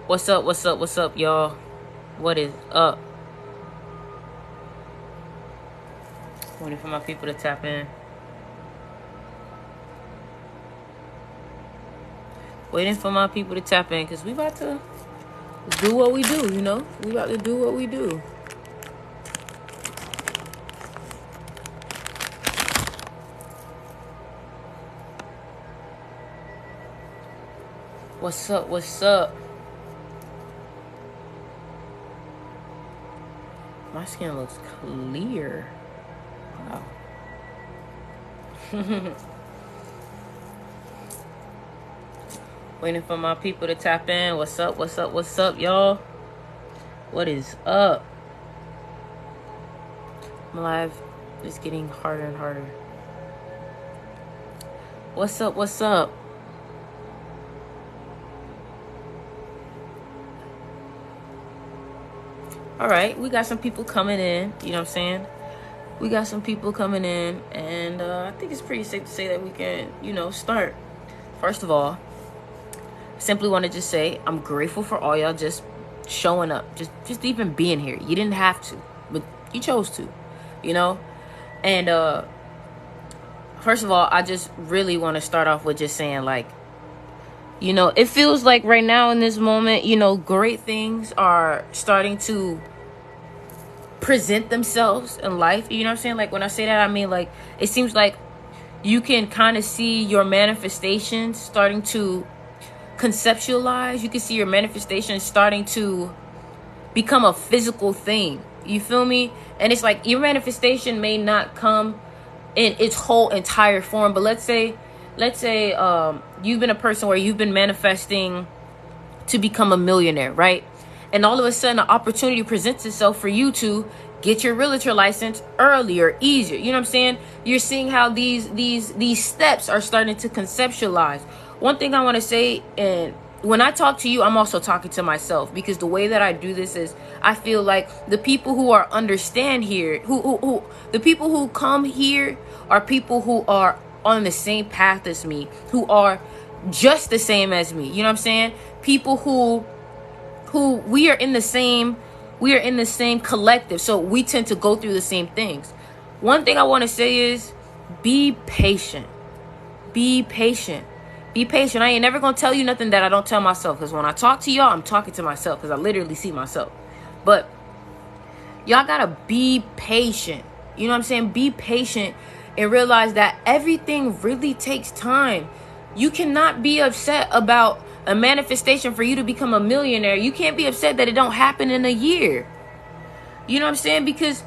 What's up? What's up? What's up, y'all? What is up? Waiting for my people to tap in. Waiting for my people to tap in because we about to do what we do, you know? We about to do what we do. What's up? What's up? My skin looks clear. Wow. Waiting for my people to tap in. What's up? What's up? What's up, y'all? What is up? My life is getting harder and harder. What's up? What's up? All right, we got some people coming in. You know what I'm saying? We got some people coming in, and I think it's pretty safe to say that we can, start. First of all, simply want to just say I'm grateful for all y'all just showing up, just even being here. You didn't have to, but you chose to, And first of all, I just really want to start off with just saying, like, it feels like right now in this moment, great things are starting to present themselves in life. You know what I'm saying? Like, when I say that, I mean, like, it seems like you can kind of see your manifestations starting to conceptualize. You can see your manifestations starting to become a physical thing. You feel me? And it's like your manifestation may not come in its whole entire form, but let's say you've been a person where you've been manifesting to become a millionaire, right? And all of a sudden an opportunity presents itself for you to get your realtor license earlier, easier. You know what I'm saying? You're seeing how these steps are starting to conceptualize. One thing I want to say, and when I talk to you, I'm also talking to myself, because the way that I do this is I feel like the people who are understand here, who the people who come here are people who are on the same path as me, who are just the same as me. You know what I'm saying? People who we are in the same collective, so we tend to go through the same things. One thing I want to say is be patient. Be patient. Be patient. I ain't never gonna tell you nothing that I don't tell myself, because when I talk to y'all, I'm talking to myself, because I literally see myself. But y'all gotta be patient. You know what I'm saying? Be patient and realize that everything really takes time. You cannot be upset about a manifestation for you to become a millionaire. You can't be upset that it don't happen in a year. You know what I'm saying? Because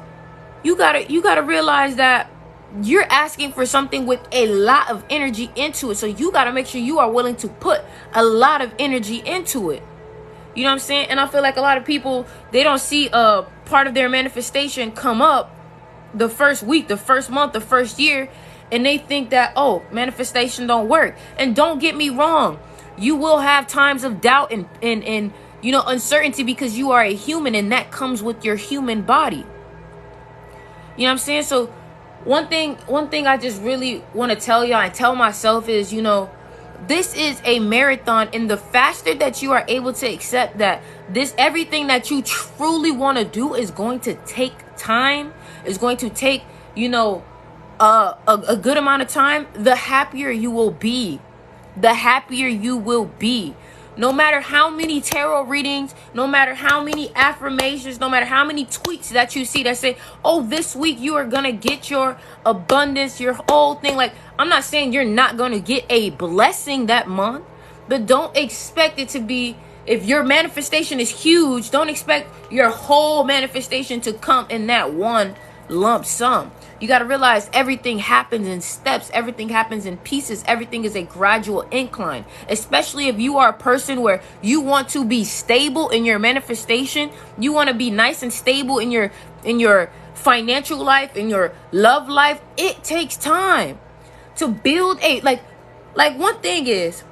you gotta realize that you're asking for something with a lot of energy into it. So you gotta make sure you are willing to put a lot of energy into it. You know what I'm saying? And I feel like a lot of people, they don't see a part of their manifestation come up the first week, the first month, the first year, and they think that, oh, manifestation don't work. And don't get me wrong, you will have times of doubt and uncertainty, because you are a human, and that comes with your human body. You know what I'm saying? So one thing I just really want to tell y'all and tell myself is, this is a marathon, and the faster that you are able to accept that everything that you truly want to do is going to take time, is going to take, a good amount of time, the happier you will be. The happier you will be. No matter how many tarot readings, no matter how many affirmations, no matter how many tweets that you see that say, oh, this week you are going to get your abundance, your whole thing. Like, I'm not saying you're not going to get a blessing that month, but don't expect it to be, if your manifestation is huge, don't expect your whole manifestation to come in that one lump sum. You got to realize everything happens in steps. Everything happens in pieces. Everything is a gradual incline, especially if you are a person where you want to be stable in your manifestation. You want to be nice and stable in your financial life, in your love life. It takes time to build like one thing is,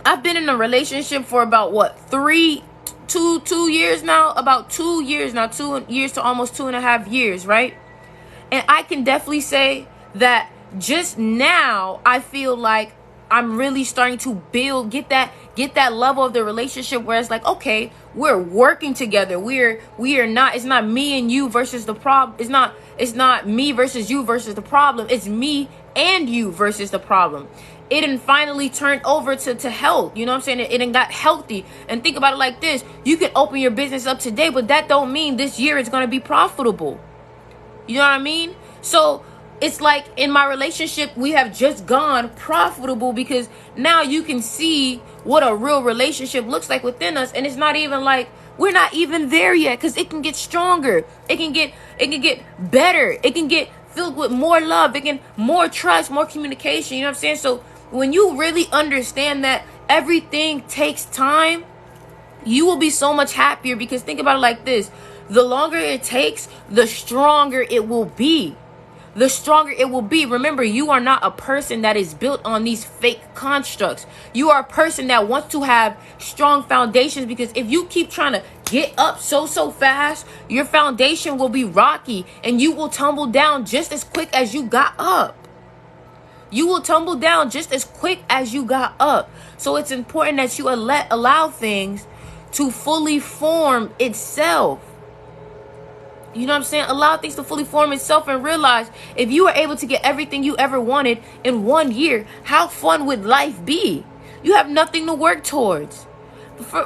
I've been in a relationship for about 2 years now, about 2 years now, 2 years to almost 2.5 years, right? And I can definitely say that just now I feel like I'm really starting to get get that level of the relationship where it's like, okay, we're working together. We are not, it's not me and you versus the problem. It's not me versus you versus the problem. It's me and you versus the problem. It didn't finally turn over to health. You know what I'm saying? It didn't got healthy. And think about it like this. You can open your business up today, but that don't mean this year it's going to be profitable. You know what I mean? So it's like in my relationship, we have just gone profitable because now you can see what a real relationship looks like within us. And it's not even like we're not even there yet, because it can get stronger. It can get better. It can get filled with more love. It can more trust, more communication. You know what I'm saying? So when you really understand that everything takes time, you will be so much happier, because think about it like this. The longer it takes, the stronger it will be. The stronger it will be. Remember, you are not a person that is built on these fake constructs. You are a person that wants to have strong foundations, because if you keep trying to get up so fast, your foundation will be rocky and you will tumble down just as quick as you got up. You will tumble down just as quick as you got up. So it's important that you allow things to fully form itself. You know what I'm saying? Allow things to fully form itself, and realize if you were able to get everything you ever wanted in 1 year, how fun would life be? You have nothing to work towards.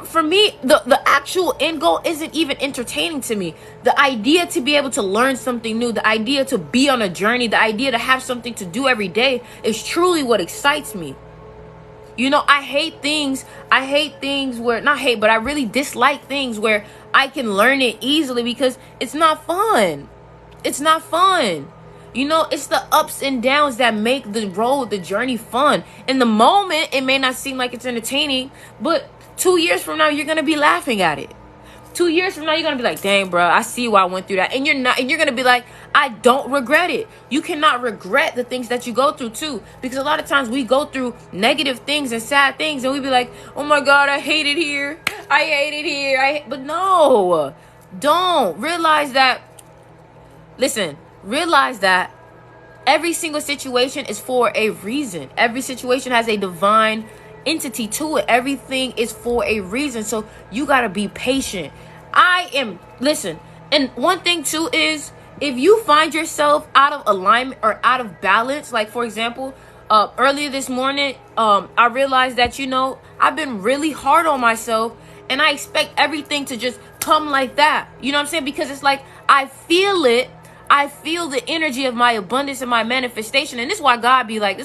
For me, the actual end goal isn't even entertaining to me. The idea to be able to learn something new, the idea to be on a journey, the idea to have something to do every day is truly what excites me. You know, I hate things where, not hate, but I really dislike things where I can learn it easily, because it's not fun. It's not fun. You know, it's the ups and downs that make the road, the journey fun. In the moment, it may not seem like it's entertaining, but 2 years from now, you're going to be laughing at it. 2 years from now, you're going to be like, dang, bro, I see why I went through that. And you're going to be like, I don't regret it. You cannot regret the things that you go through too. Because a lot of times we go through negative things and sad things, and we be like, oh my God, I hate it here. I hate it here. But no, don't. Realize that every single situation is for a reason. Every situation has a divine entity to it. Everything is for a reason. So you got to be patient. And one thing too is, if you find yourself out of alignment or out of balance, like for example, earlier this morning, I realized that, I've been really hard on myself, and I expect everything to just come like that. You know what I'm saying? Because it's like, I feel it. I feel the energy of my abundance and my manifestation. And this is why God be like,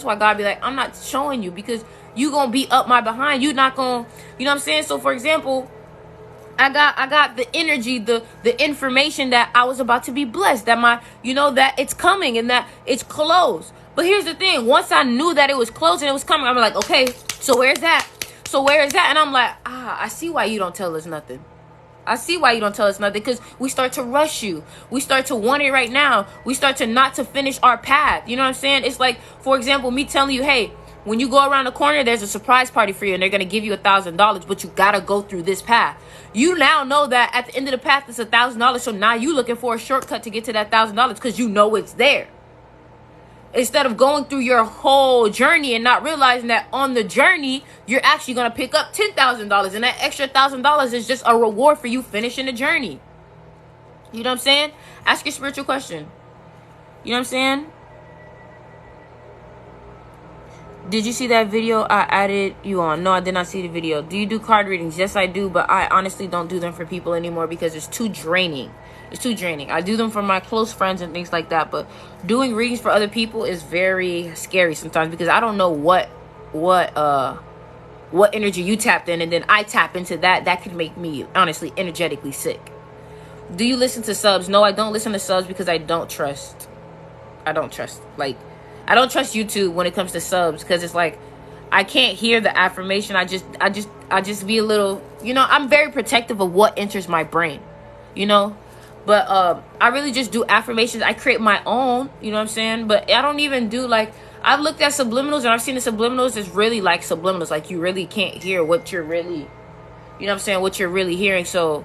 I'm not showing you, because you going to be up my behind. You not going to, you know what I'm saying? So for example, I got the energy, the information that I was about to be blessed, that that it's coming and that it's close. But here's the thing. Once I knew that it was close and it was coming, I'm like, okay, so where's that? And I'm like, I see why you don't tell us nothing. I see why you don't tell us nothing, because we start to rush you. We start to want it right now. We start to not to finish our path. You know what I'm saying? It's like, for example, me telling you, hey, when you go around the corner, there's a surprise party for you, and they're going to give you $1,000, but you got to go through this path. You now know that at the end of the path, it's $1,000. So now you looking for a shortcut to get to that $1,000, because you know it's there. Instead of going through your whole journey and not realizing that on the journey, you're actually going to pick up $10,000. And that extra $1,000 is just a reward for you finishing the journey. You know what I'm saying? Ask your spiritual question. You know what I'm saying? Did you see that video I added you on? No, I did not see the video. Do you do card readings? Yes, I do. But I honestly don't do them for people anymore, because it's too draining. It's too draining. I do them for my close friends and things like that. But doing readings for other people is very scary sometimes, because I don't know what energy you tapped in, and then I tap into that. That could make me honestly energetically sick. Do you listen to subs? No, I don't listen to subs, because I don't trust. I don't trust YouTube when it comes to subs, because it's like, I can't hear the affirmation. I just be a little, I'm very protective of what enters my brain, but I really just do affirmations. I create my own, you know what I'm saying? But I don't even do I've looked at subliminals, and I've seen the subliminals is really like subliminals. Like, you really can't hear what you're really, you know what I'm saying, what you're really hearing. So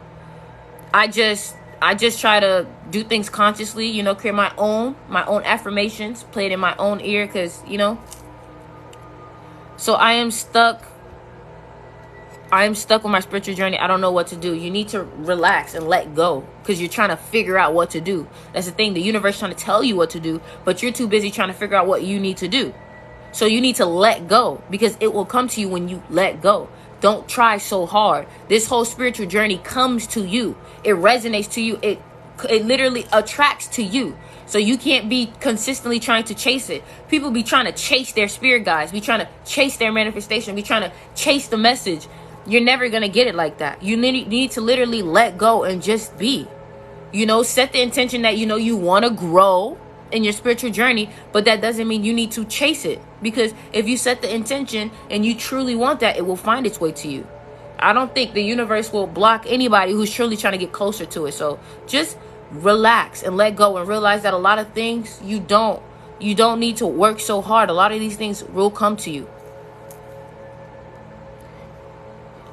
I just try to do things consciously, create my own affirmations, play it in my own ear, because, so I am stuck I'm stuck on my spiritual journey. I don't know what to do. You need to relax and let go, because you're trying to figure out what to do. That's the thing. The universe is trying to tell you what to do, but you're too busy trying to figure out what you need to do. So you need to let go, because it will come to you when you let go. Don't try so hard. This whole spiritual journey comes to you. It resonates to you. It literally attracts to you. So you can't be consistently trying to chase it. People be trying to chase their spirit guides, be trying to chase their manifestation, be trying to chase the message. You're never going to get it like that. You need to literally let go and just be. You know, set the intention that, you know, you want to grow in your spiritual journey, but that doesn't mean you need to chase it. Because if you set the intention and you truly want that, it will find its way to you. I don't think the universe will block anybody who's truly trying to get closer to it. So just relax and let go and realize that a lot of things you don't need to work so hard. A lot of these things will come to you.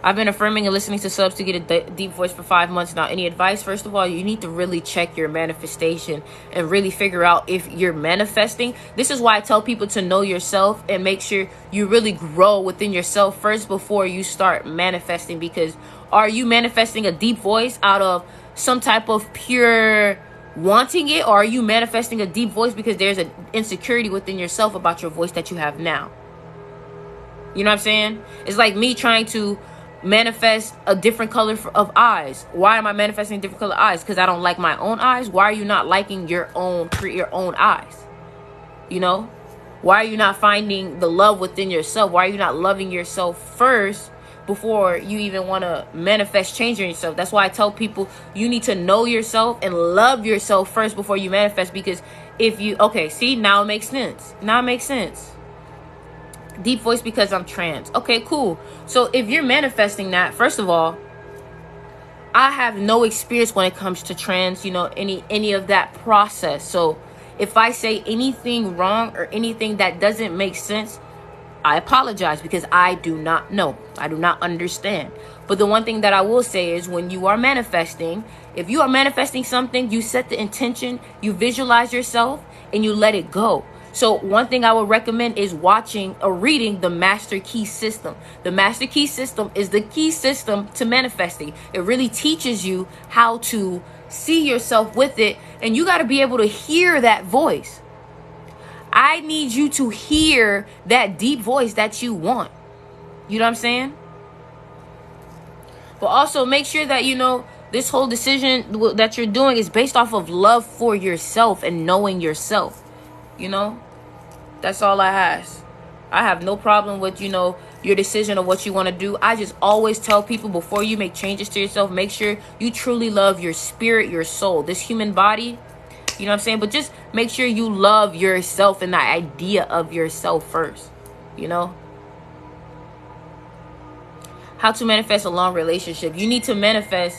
I've been affirming and listening to subs to get a deep voice for 5 months now. Any advice? First of all, you need to really check your manifestation and really figure out if you're manifesting. This is why I tell people to know yourself and make sure you really grow within yourself first before you start manifesting. Because are you manifesting a deep voice out of some type of pure wanting it, or are you manifesting a deep voice because there's an insecurity within yourself about your voice that you have now? You know what I'm saying? It's like me trying to manifest a different color of eyes. Why am I manifesting different color eyes? Because I don't like my own eyes. Why are you not liking your own eyes? You know, why are you not finding the love within yourself? Why are you not loving yourself first before you even want to manifest change in yourself? That's why I tell people you need to know yourself and love yourself first before you manifest. Because if you, okay, see, now it makes sense. Now it makes sense. Deep voice because I'm trans. Okay, cool. So if you're manifesting that, first of all, I have no experience when it comes to trans, you know, any of that process. So if I say anything wrong or anything that doesn't make sense, I apologize, because I do not know. I do not understand. But the one thing that I will say is, when you are manifesting, if you are manifesting something, you set the intention, you visualize yourself, and you let it go. So one thing I would recommend is watching or reading the Master Key System. The Master Key System is the key system to manifesting. It really teaches you how to see yourself with it, and you got to be able to hear that voice. I need you to hear that deep voice that you want. You know what I'm saying? But also make sure that, you know, this whole decision that you're doing is based off of love for yourself and knowing yourself. You know, that's all I have. I have no problem with, you know, your decision of what you want to do. I just always tell people, before you make changes to yourself, make sure you truly love your spirit, your soul, this human body. You know what I'm saying? But just make sure you love yourself and the idea of yourself first, you know? How to manifest a long relationship. You need to manifest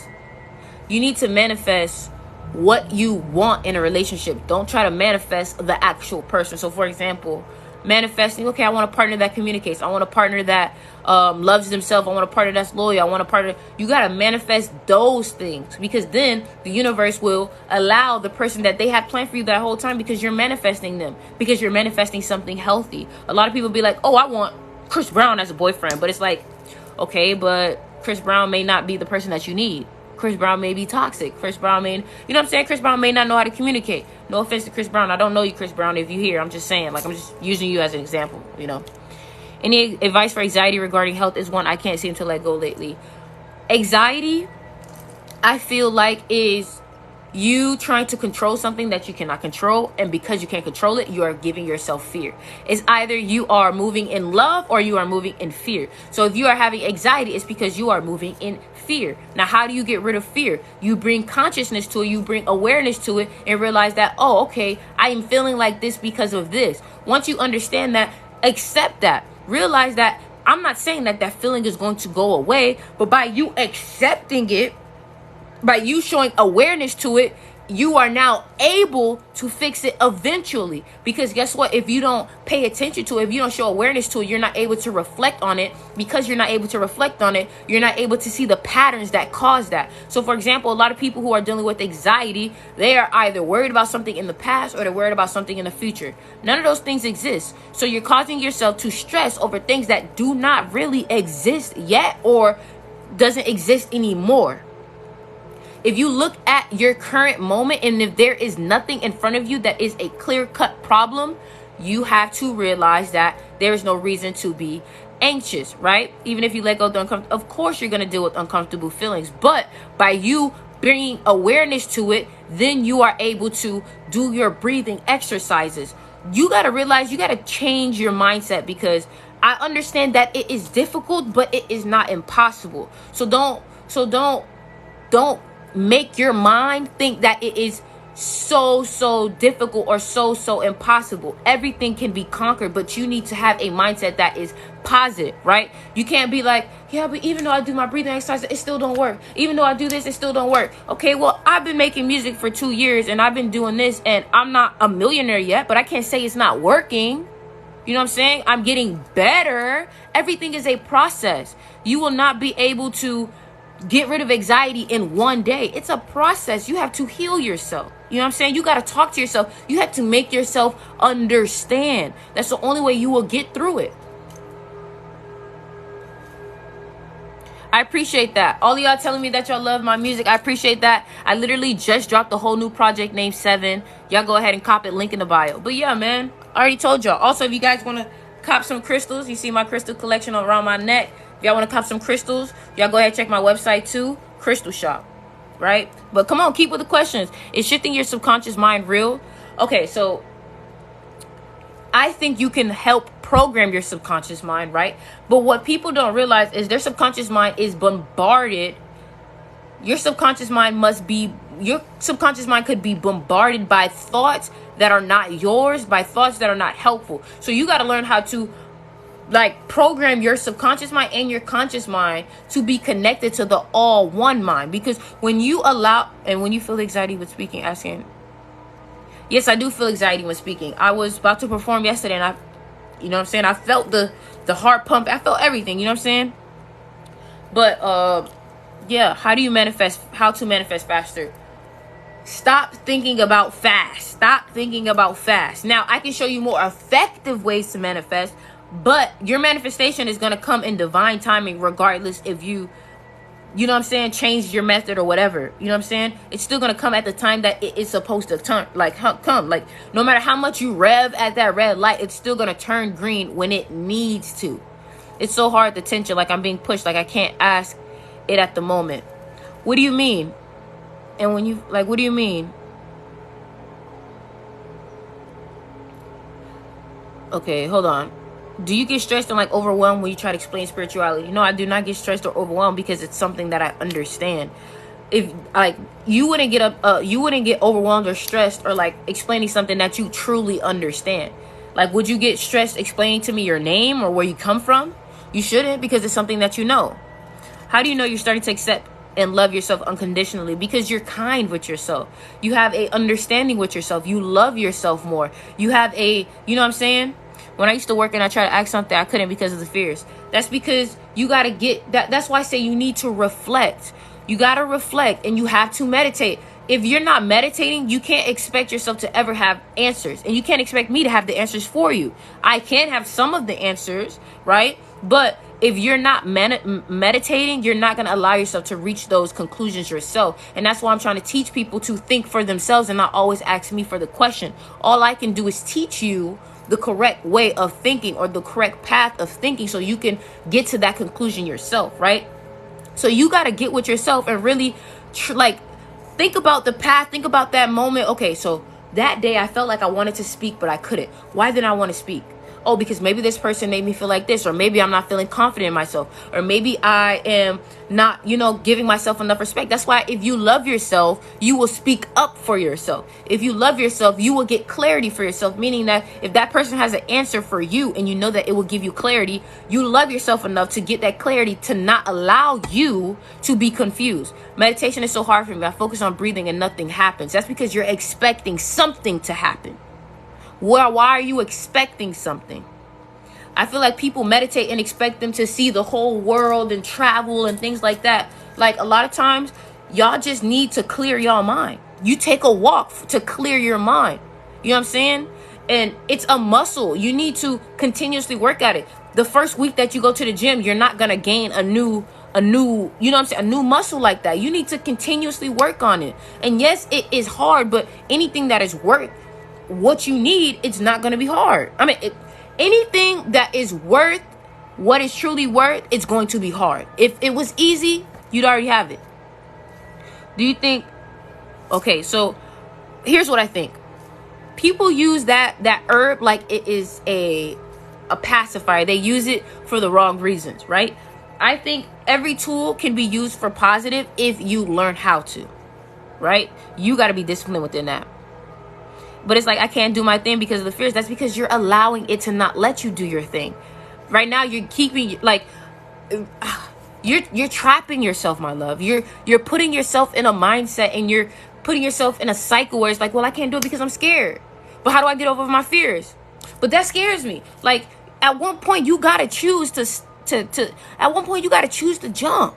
what you want in a relationship. Don't try to manifest the actual person. So for example, manifesting, okay, I want a partner that communicates. I want a partner that loves themselves. I want a partner that's loyal. I want a partner. You got to manifest those things, because then the universe will allow the person that they had planned for you that whole time, because you're manifesting them, because you're manifesting something healthy. A lot of people be like, oh, I want Chris Brown as a boyfriend. But it's like, okay, but Chris Brown may not be the person that you need. Chris Brown may be toxic. Chris Brown may, you know what I'm saying? Chris Brown may not know how to communicate. No offense to Chris Brown. I don't know you, Chris Brown, if you hear. I'm just saying, like, I'm just using you as an example, you know. Any advice for anxiety regarding health is one I can't seem to let go lately. Anxiety, I feel like, is you trying to control something that you cannot control, and because you can't control it, you are giving yourself fear. It's either you are moving in love or you are moving in fear. So if you are having anxiety, it's because you are moving in fear. Now, how do you get rid of fear? You bring consciousness to it, you bring awareness to it, and realize that, oh, okay, I am feeling like this because of this. Once you understand that, accept that. Realize that I'm not saying that that feeling is going to go away, but by you accepting it, by you showing awareness to it, you are now able to fix it eventually. Because guess what? If you don't pay attention to it, if you don't show awareness to it, you're not able to reflect on it. Because you're not able to reflect on it, you're not able to see the patterns that cause that. So for example, a lot of people who are dealing with anxiety, they are either worried about something in the past or they're worried about something in the future. None of those things exist. So you're causing yourself to stress over things that do not really exist yet or doesn't exist anymore. If you look at your current moment and if there is nothing in front of you that is a clear-cut problem, you have to realize that there is no reason to be anxious, right? Even if you let go of the uncomfortable, of course you're going to deal with uncomfortable feelings. But by you bringing awareness to it, then you are able to do your breathing exercises. You got to realize you got to change your mindset, because I understand that it is difficult, but it is not impossible. So don't make your mind think that it is so difficult or so impossible. Everything can be conquered, but you need to have a mindset that is positive, right? You can't be like, yeah, but even though I do my breathing exercise, it still don't work. Even though I do this, it still don't work. Okay, well, I've been making music for 2 years and I've been doing this and I'm not a millionaire yet, but I can't say it's not working. You know what I'm saying? I'm getting better. Everything is a process. You will not be able to get rid of anxiety in one day. It's a process. You have to heal yourself. You know what I'm saying? You got to talk to yourself. You have to make yourself understand. That's the only way you will get through it. I appreciate that. All of y'all telling me that y'all love my music. I appreciate that. I literally just dropped a whole new project named 7. Y'all go ahead and cop it. Link in the bio. But yeah, man, I already told y'all. Also, if you guys want to cop some crystals, you see my crystal collection around my neck. If y'all want to cop some crystals, y'all go ahead and check my website too. Crystal Shop. Right? But come on, keep with the questions. Is shifting your subconscious mind real? Okay, so I think you can help program your subconscious mind, right? But what people don't realize is their subconscious mind is bombarded. Your subconscious mind could be bombarded by thoughts that are not yours, by thoughts that are not helpful. So you got to learn how to program your subconscious mind and your conscious mind to be connected to the all one mind. Because when you allow, and when you feel anxiety with speaking, asking, yes, I do feel anxiety when speaking. I was about to perform yesterday and you know what I'm saying, I felt the heart pump. I felt everything, you know what I'm saying? But yeah, how to manifest faster? Stop thinking about fast. Stop thinking about fast. Now, I can show you more effective ways to manifest, but your manifestation is going to come in divine timing regardless if you know what I'm saying, change your method or whatever. You know what I'm saying? It's still going to come at the time that it is supposed to come. No matter how much you rev at that red light, it's still going to turn green when it needs to. It's so hard to tension, like I'm being pushed, like I can't ask it at the moment. What do you mean? And when you, what do you mean? Okay, hold on. Do you get stressed and overwhelmed when you try to explain spirituality? No, I do not get stressed or overwhelmed because it's something that I understand. If you wouldn't get overwhelmed or stressed or explaining something that you truly understand. Would you get stressed explaining to me your name or where you come from? You shouldn't, because it's something that you know. How do you know you're starting to accept and love yourself unconditionally? Because you're kind with yourself. You have a understanding with yourself. You love yourself more. You have a, you know what I'm saying? When I used to work and I tried to ask something, I couldn't because of the fears. That's because you got to get that. That's why I say you need to reflect. You got to reflect and you have to meditate. If you're not meditating, you can't expect yourself to ever have answers. And you can't expect me to have the answers for you. I can have some of the answers, right? But if you're not meditating, you're not going to allow yourself to reach those conclusions yourself. And that's why I'm trying to teach people to think for themselves and not always ask me for the question. All I can do is teach you the correct way of thinking or the correct path of thinking so you can get to that conclusion yourself, right? So you got to get with yourself and really think about the path, think about that moment. Okay, so that day I felt like I wanted to speak, but I couldn't. Why didn't I want to speak? oh, because maybe this person made me feel like this, or maybe I'm not feeling confident in myself, or maybe I am not, giving myself enough respect. That's why if you love yourself, you will speak up for yourself. If you love yourself, you will get clarity for yourself, meaning that if that person has an answer for you and you know that it will give you clarity, you love yourself enough to get that clarity to not allow you to be confused. Meditation is so hard for me. I focus on breathing and nothing happens. That's because you're expecting something to happen. Why are you expecting something? I feel like people meditate and expect them to see the whole world and travel and things like that. Like a lot of times, y'all just need to clear y'all mind. You take a walk to clear your mind. You know what I'm saying? And it's a muscle. You need to continuously work at it. The first week that you go to the gym, you're not going to gain a new, a new muscle like that. You need to continuously work on it. And yes, it is hard, but anything that is worth what you need, it's not going to be hard. I mean, anything that is worth what is truly worth, it's going to be hard. If it was easy, you'd already have it. Do you think, okay, so here's what I think. People use that herb like it is a pacifier. They use it for the wrong reasons, right? I think every tool can be used for positive if you learn how to, right? You got to be disciplined within that. But it's like, I can't do my thing because of the fears. That's because you're allowing it to not let you do your thing. Right now, you're keeping, like, you're trapping yourself, my love. You're putting yourself in a mindset and you're putting yourself in a cycle where it's like, well, I can't do it because I'm scared. But how do I get over my fears? But that scares me. Like, at one point, you got to choose at one point, you got to choose to jump.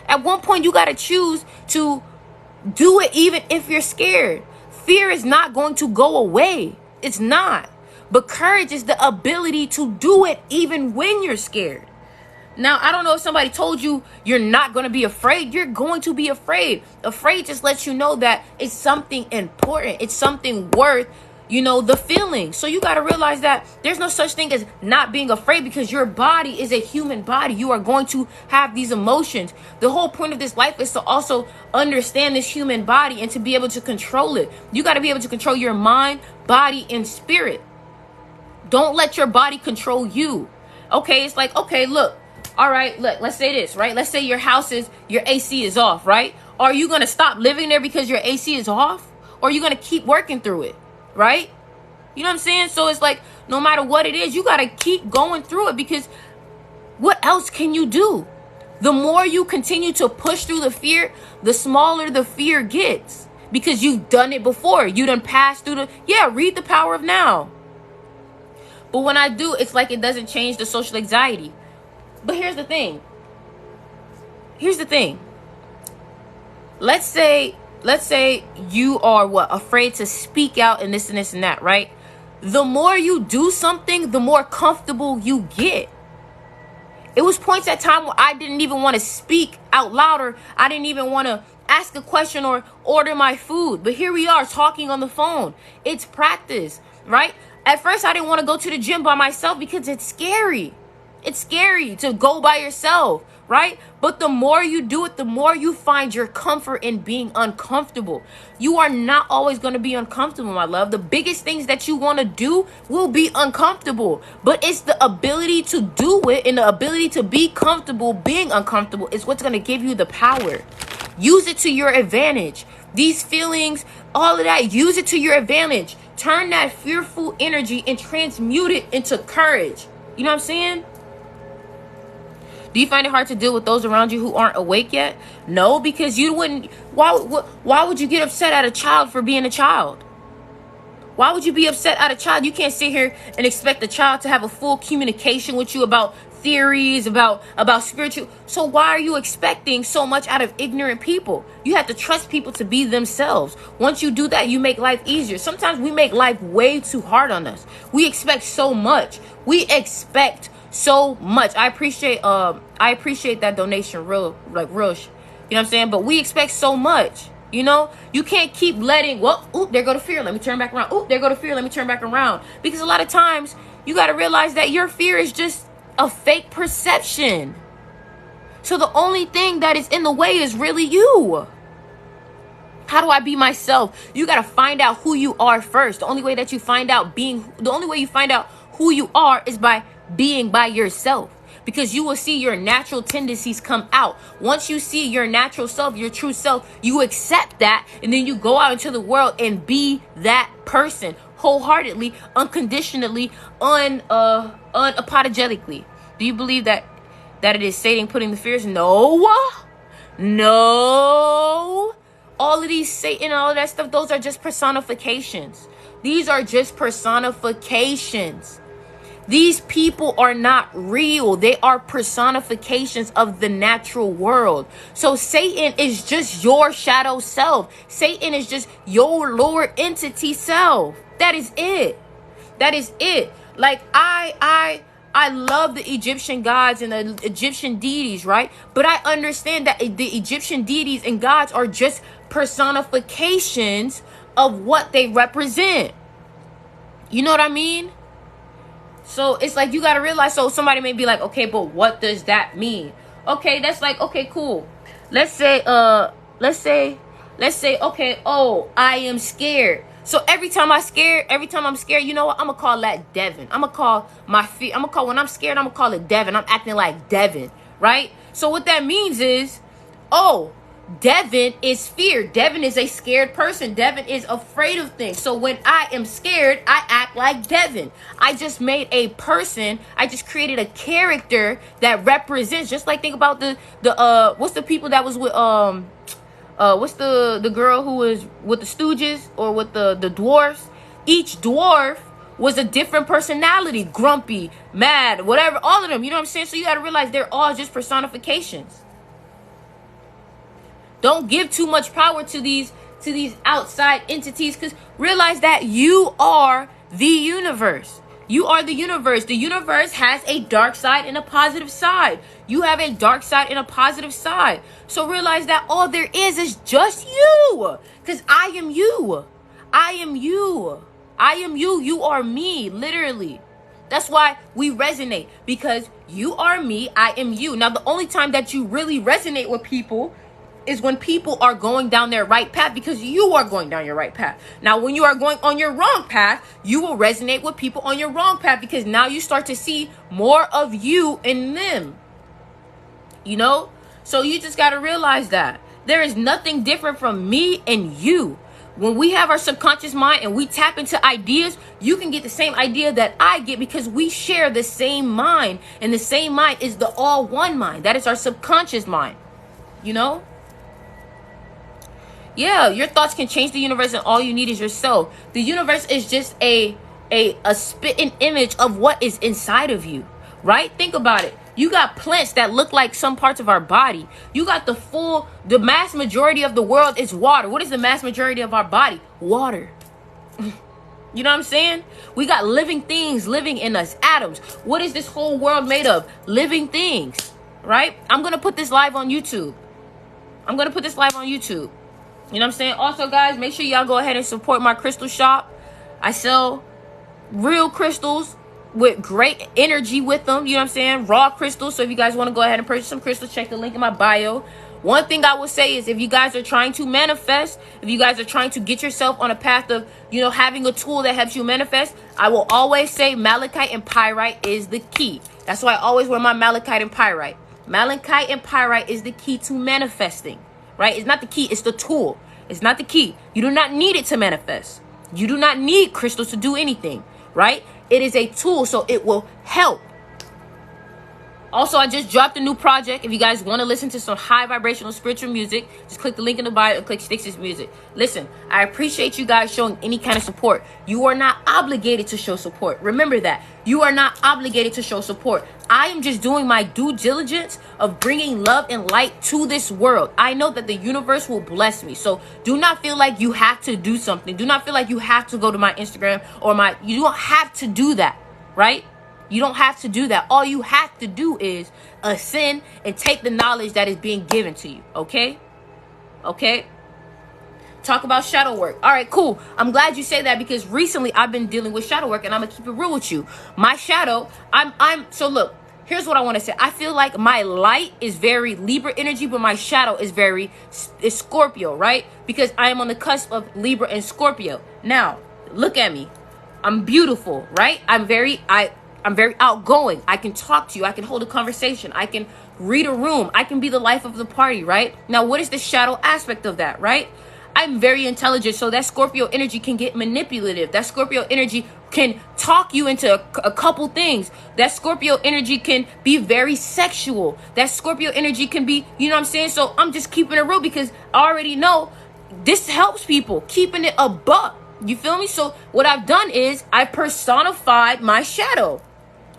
At one point, you got to choose to do it even if you're scared. Fear is not going to go away. It's not. But courage is the ability to do it even when you're scared. Now, I don't know if somebody told you you're not going to be afraid. You're going to be afraid. Afraid just lets you know that it's something important. It's something worth, the feeling. So you got to realize that there's no such thing as not being afraid because your body is a human body. You are going to have these emotions. The whole point of this life is to also understand this human body and to be able to control it. You got to be able to control your mind, body, and spirit. Don't let your body control you. Okay, it's like, okay, look. All right, look, let's say this, right? Let's say your AC is off, right? Are you going to stop living there because your AC is off? Or are you going to keep working through it? Right? You know what I'm saying? So it's like, no matter what it is, you got to keep going through it because what else can you do? The more you continue to push through the fear, the smaller the fear gets because you've done it before. You done passed through read The Power of Now. But when I do, it's like it doesn't change the social anxiety. But here's the thing. Let's say you are afraid to speak out and this and this and that, right? The more you do something, the more comfortable you get. It was points at time where I didn't even want to speak out loud, or I didn't even want to ask a question or order my food. But here we are talking on the phone. It's practice, right? At first, I didn't want to go to the gym by myself because it's scary. It's scary to go by yourself, right? But the more you do it, the more you find your comfort in being uncomfortable. You are not always going to be uncomfortable, my love. The biggest things that you want to do will be uncomfortable. But it's the ability to do it and the ability to be comfortable being uncomfortable is what's going to give you the power. Use it to your advantage. These feelings, all of that, use it to your advantage. Turn that fearful energy and transmute it into courage. You know what I'm saying? Do you find it hard to deal with those around you who aren't awake yet? No, because you wouldn't. Why would you get upset at a child for being a child? Why would you be upset at a child? You can't sit here and expect the child to have a full communication with you about theories, about spiritual. So why are you expecting so much out of ignorant people? You have to trust people to be themselves. Once you do that, you make life easier. Sometimes we make life way too hard on us. We expect so much. So much. I appreciate that donation real. You know what I'm saying? But we expect so much. You can't keep letting, there go the fear. Let me turn back around. There go the fear. Let me turn back around. Because a lot of times you got to realize that your fear is just a fake perception. So the only thing that is in the way is really you. How do I be myself? You got to find out who you are first. The only way you find out who you are is by being by yourself. Because you will see your natural tendencies come out. Once you see your natural self, your true self, you accept that, and then you go out into the world and be that person wholeheartedly, unconditionally, unapologetically. Do you believe that it is Satan putting the fears? No. All of these Satan, all of that stuff, those are just personifications. These are just personifications. These people are not real. They are personifications of the natural world. So Satan is just your shadow self. Satan is just your lower entity self. That is it. That is it. Like I love the Egyptian gods and the Egyptian deities, right? But I understand that the Egyptian deities and gods are just personifications of what they represent. You know what I mean? So it's like you got to realize, so somebody may be like, okay, but what does that mean? Okay, that's like, okay, cool. Let's say, okay, oh, I am scared. So every time I'm scared, you know what? I'm going to call that Devin. I'm going to call when I'm scared, I'm going to call it Devin. I'm acting like Devin, right? So what that means is, oh, Devin is fear. Devin is a scared person. Devin is afraid of things. So when I am scared, I act like Devin. I just made a person. I just created a character that represents. Just like think about the what's the people that was with what's the girl who was with the Stooges or with the dwarfs? Each dwarf was a different personality, grumpy, mad, whatever. All of them. You know what I'm saying? So you got to realize they're all just personifications. Don't give too much power to these outside entities, because realize that you are the universe. You are the universe. The universe has a dark side and a positive side. You have a dark side and a positive side. So realize that all there is just you. Because I am you. I am you. I am you. You are me, literally. That's why we resonate, because you are me. I am you. Now, the only time that you really resonate with people is when people are going down their right path, because you are going down your right path. Now, when you are going on your wrong path, you will resonate with people on your wrong path, because now you start to see more of you in them. You know? So you just got to realize that there is nothing different from me and you. When we have our subconscious mind and we tap into ideas, you can get the same idea that I get, because we share the same mind, and the same mind is the all one mind. That is our subconscious mind. You know? Yeah, your thoughts can change the universe, and all you need is yourself. The universe is just a spitting image of what is inside of you, right? Think about it. You got plants that look like some parts of our body. You got the mass majority of the world is water. What is the mass majority of our body? Water. You know what I'm saying? We got living things living in us, atoms. What is this whole world made of? Living things, right? I'm going to put this live on YouTube. You know what I'm saying? Also, guys, make sure y'all go ahead and support my crystal shop. I sell real crystals with great energy with them. You know what I'm saying? Raw crystals. So if you guys want to go ahead and purchase some crystals, check the link in my bio. One thing I will say is, if you guys are trying to manifest, if you guys are trying to get yourself on a path of, you know, having a tool that helps you manifest, I will always say malachite and pyrite is the key. That's why I always wear my malachite and pyrite. Malachite and pyrite is the key to manifesting. Right? It's not the key. It's the tool. It's not the key. You do not need it to manifest. You do not need crystals to do anything. Right? It is a tool, so it will help. Also, I just dropped a new project. If you guys want to listen to some high vibrational spiritual music, just click the link in the bio and click Styx's music. Listen, I appreciate you guys showing any kind of support. You are not obligated to show support. Remember that. You are not obligated to show support. I am just doing my due diligence of bringing love and light to this world. I know that the universe will bless me. So do not feel like you have to do something. Do not feel like you have to go to my Instagram or you don't have to do that, right? You don't have to do that. All you have to do is ascend and take the knowledge that is being given to you. Okay? Okay? Talk about shadow work. All right, cool. I'm glad you say that, because recently I've been dealing with shadow work, and I'm going to keep it real with you. My shadow, so look, here's what I want to say. I feel like my light is very Libra energy, but my shadow is Scorpio, right? Because I am on the cusp of Libra and Scorpio. Now, look at me. I'm beautiful, right? I'm very outgoing. I can talk to you. I can hold a conversation. I can read a room. I can be the life of the party, right? Now, what is the shadow aspect of that, right? I'm very intelligent, so that Scorpio energy can get manipulative. That Scorpio energy can talk you into a couple things. That Scorpio energy can be very sexual. That Scorpio energy can be, you know what I'm saying? So I'm just keeping it real because I already know this helps people, keeping it a buck. You feel me? So what I've done is I personified my shadow.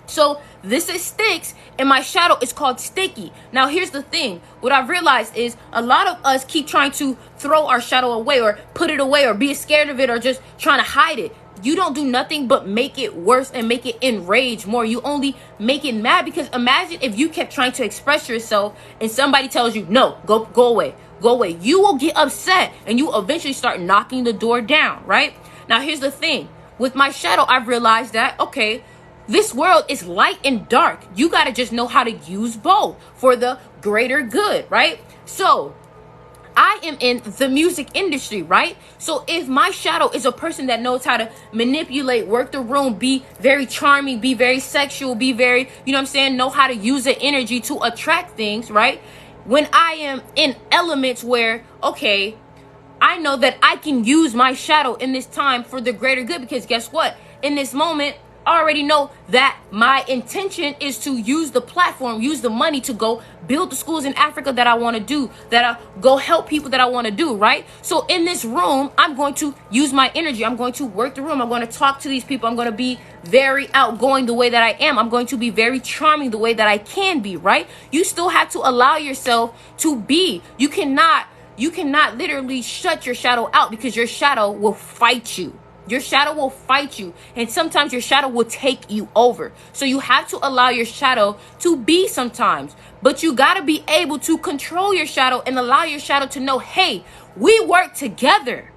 So this is Styx, and my shadow is called Sticky. Now, here's the thing. What I've realized is a lot of us keep trying to throw our shadow away or put it away or be scared of it or just trying to hide it. You don't do nothing but make it worse and make it enrage more. You only make it mad because imagine if you kept trying to express yourself and somebody tells you, no, go away, go away. You will get upset and you eventually start knocking the door down, right? Now, here's the thing. With my shadow, I've realized that, okay, this world is light and dark. You got to just know how to use both for the greater good, right? So I am in the music industry, right? So if my shadow is a person that knows how to manipulate, work the room, be very charming, be very sexual, be very, you know what I'm saying, know how to use the energy to attract things, right? When I am in elements where, okay, I know that I can use my shadow in this time for the greater good because guess what? In this moment, I already know that my intention is to use the platform, use the money to go build the schools in Africa that I want to do, that I go help people that I want to do, right? So in this room, I'm going to use my energy. I'm going to work the room. I'm going to talk to these people. I'm going to be very outgoing the way that I am. I'm going to be very charming the way that I can be, right? You still have to allow yourself to be. You cannot literally shut your shadow out because your shadow will fight you. Your shadow will fight you. And sometimes your shadow will take you over. So you have to allow your shadow to be sometimes. But you got to be able to control your shadow and allow your shadow to know, hey, we work together.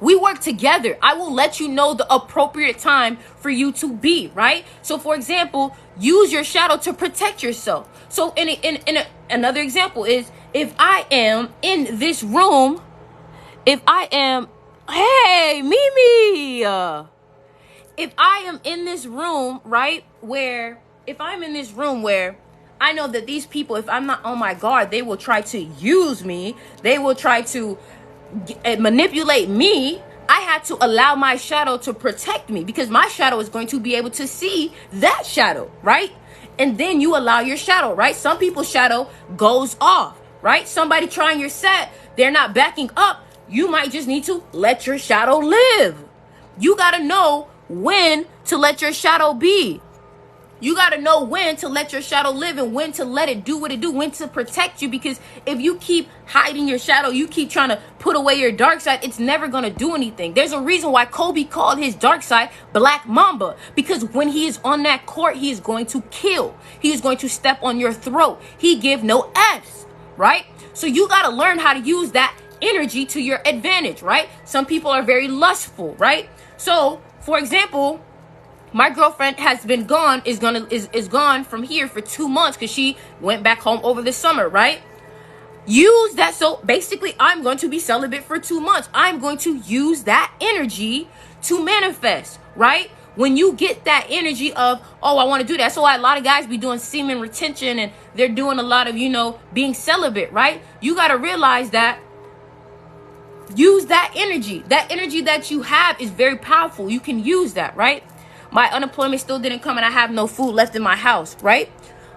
We work together. I will let you know the appropriate time for you to be, right? So for example, use your shadow to protect yourself. So another example is if I am in this room, hey, Mimi, if I am in this room, right, if I'm in this room where I know that these people, if I'm not on my guard, they will try to use me. They will try to manipulate me. I had to allow my shadow to protect me because my shadow is going to be able to see that shadow, right? And then you allow your shadow, right? Some people's shadow goes off, right? Somebody trying your set, they're not backing up. You might just need to let your shadow live. You got to know when to let your shadow be. You got to know when to let your shadow live and when to let it do what it do, when to protect you. Because if you keep hiding your shadow, you keep trying to put away your dark side, it's never going to do anything. There's a reason why Kobe called his dark side Black Mamba. Because when he is on that court, he is going to kill. He is going to step on your throat. He give no F's, right? So you got to learn how to use that energy to your advantage, right? Some people are very lustful, right? So, for example, my girlfriend has been gone, is gone from here for 2 months because she went back home over the summer, right? Use that. So basically, I'm going to be celibate for 2 months. I'm going to use that energy to manifest, right? When you get that energy of, oh, I want to do that. That's why a lot of guys be doing semen retention and they're doing a lot of, being celibate, right? You got to realize that. Use that energy. That energy that you have is very powerful. You can use that, right? My unemployment still didn't come and I have no food left in my house, right?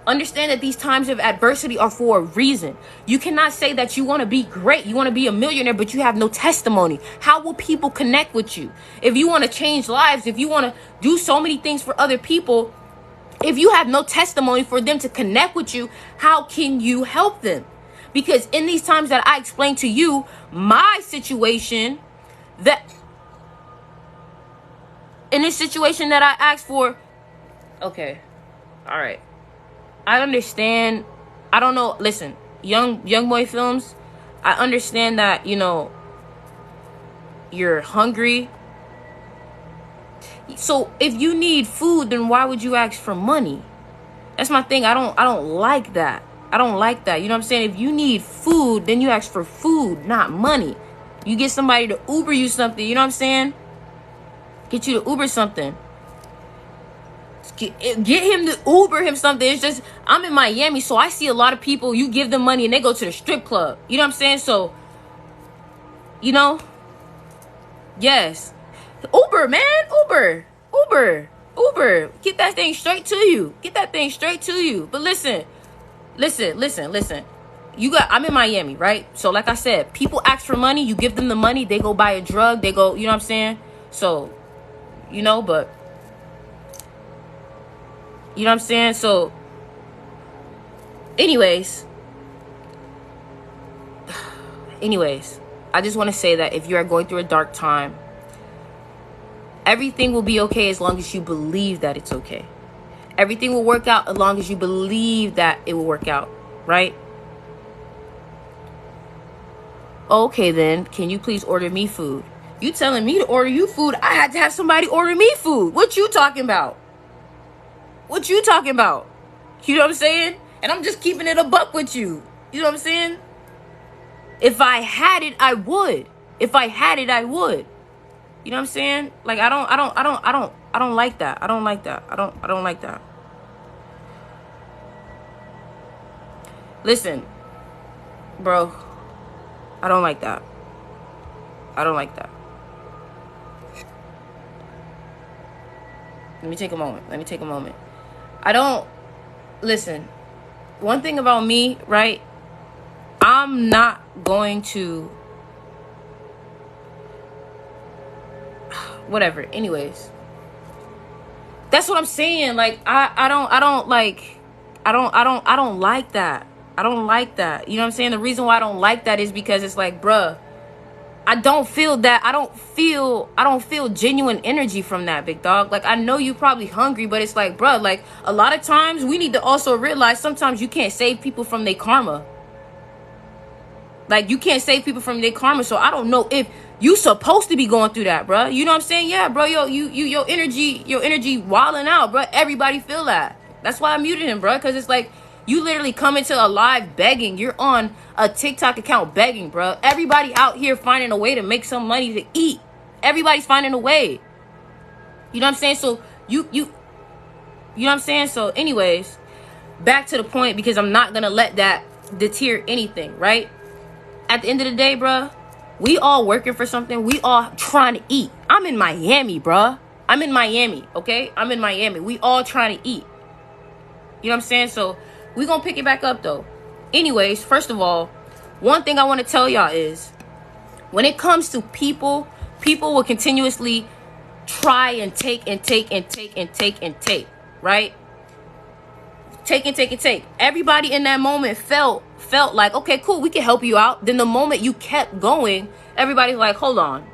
Understand that these times of adversity are for a reason. You cannot say that you want to be great, you want to be a millionaire, but you have no testimony. How will people connect with you? If you want to change lives, if you want to do so many things for other people, if you have no testimony for them to connect with you, how can you help them? Because in these times that I explained to you, my situation, in this situation that I asked for, okay, all right. I understand. I don't know. Listen, young boy films, I understand that, you're hungry. So if you need food, then why would you ask for money? That's my thing. I don't like that. I don't like that. You know what I'm saying? If you need food, then you ask for food, not money. You get somebody to Uber you something. You know what I'm saying? Get you to Uber something. Get him to Uber him something. It's just, I'm in Miami, so I see a lot of people, you give them money and they go to the strip club. You know what I'm saying? So, you know, yes. Uber, man. Uber. Get that thing straight to you. But listen. I'm in Miami, right? So like I said, people ask for money, you give them the money, they go buy a drug, they go, you know what I'm saying? So, you know, but, you know what I'm saying? So, anyways, I just want to say that if you are going through a dark time, everything will be okay as long as you believe that it's okay. Everything will work out as long as you believe that it will work out, right? Okay, then, can you please order me food? You telling me to order you food? I had to have somebody order me food. What you talking about? You know what I'm saying? And I'm just keeping it a buck with you. You know what I'm saying? If I had it, I would. You know what I'm saying? Like, I don't like that. I don't like that. Listen, bro, I don't like that. Let me take a moment. Listen, one thing about me, right? I'm not going to, whatever. Anyways, that's what I'm saying. Like, I don't like that. You know what I'm saying? The reason why I don't like that is because it's like, bruh, I don't feel genuine energy from that, big dog. Like, I know you probably hungry, but it's like, bruh, like, a lot of times we need to also realize sometimes you can't save people from their karma. Like, you can't save people from their karma. So I don't know if you supposed to be going through that, bruh. You know what I'm saying? Yeah, bro, your energy wilding out, bruh. Everybody feel that. That's why I muted him, bruh, because it's like, you literally come into a live begging. You're on a TikTok account begging, bro. Everybody out here finding a way to make some money to eat. Everybody's finding a way. You know what I'm saying? So you know what I'm saying? So anyways, back to the point, because I'm not going to let that deter anything, right? At the end of the day, bro, we all working for something. We all trying to eat. I'm in Miami, bro. Okay? I'm in Miami. We all trying to eat. You know what I'm saying? So we're going to pick it back up, though. Anyways, first of all, one thing I want to tell y'all is, when it comes to people will continuously try and take, right? Take. Everybody in that moment felt like, okay, cool, we can help you out. Then the moment you kept going, everybody's like, hold on,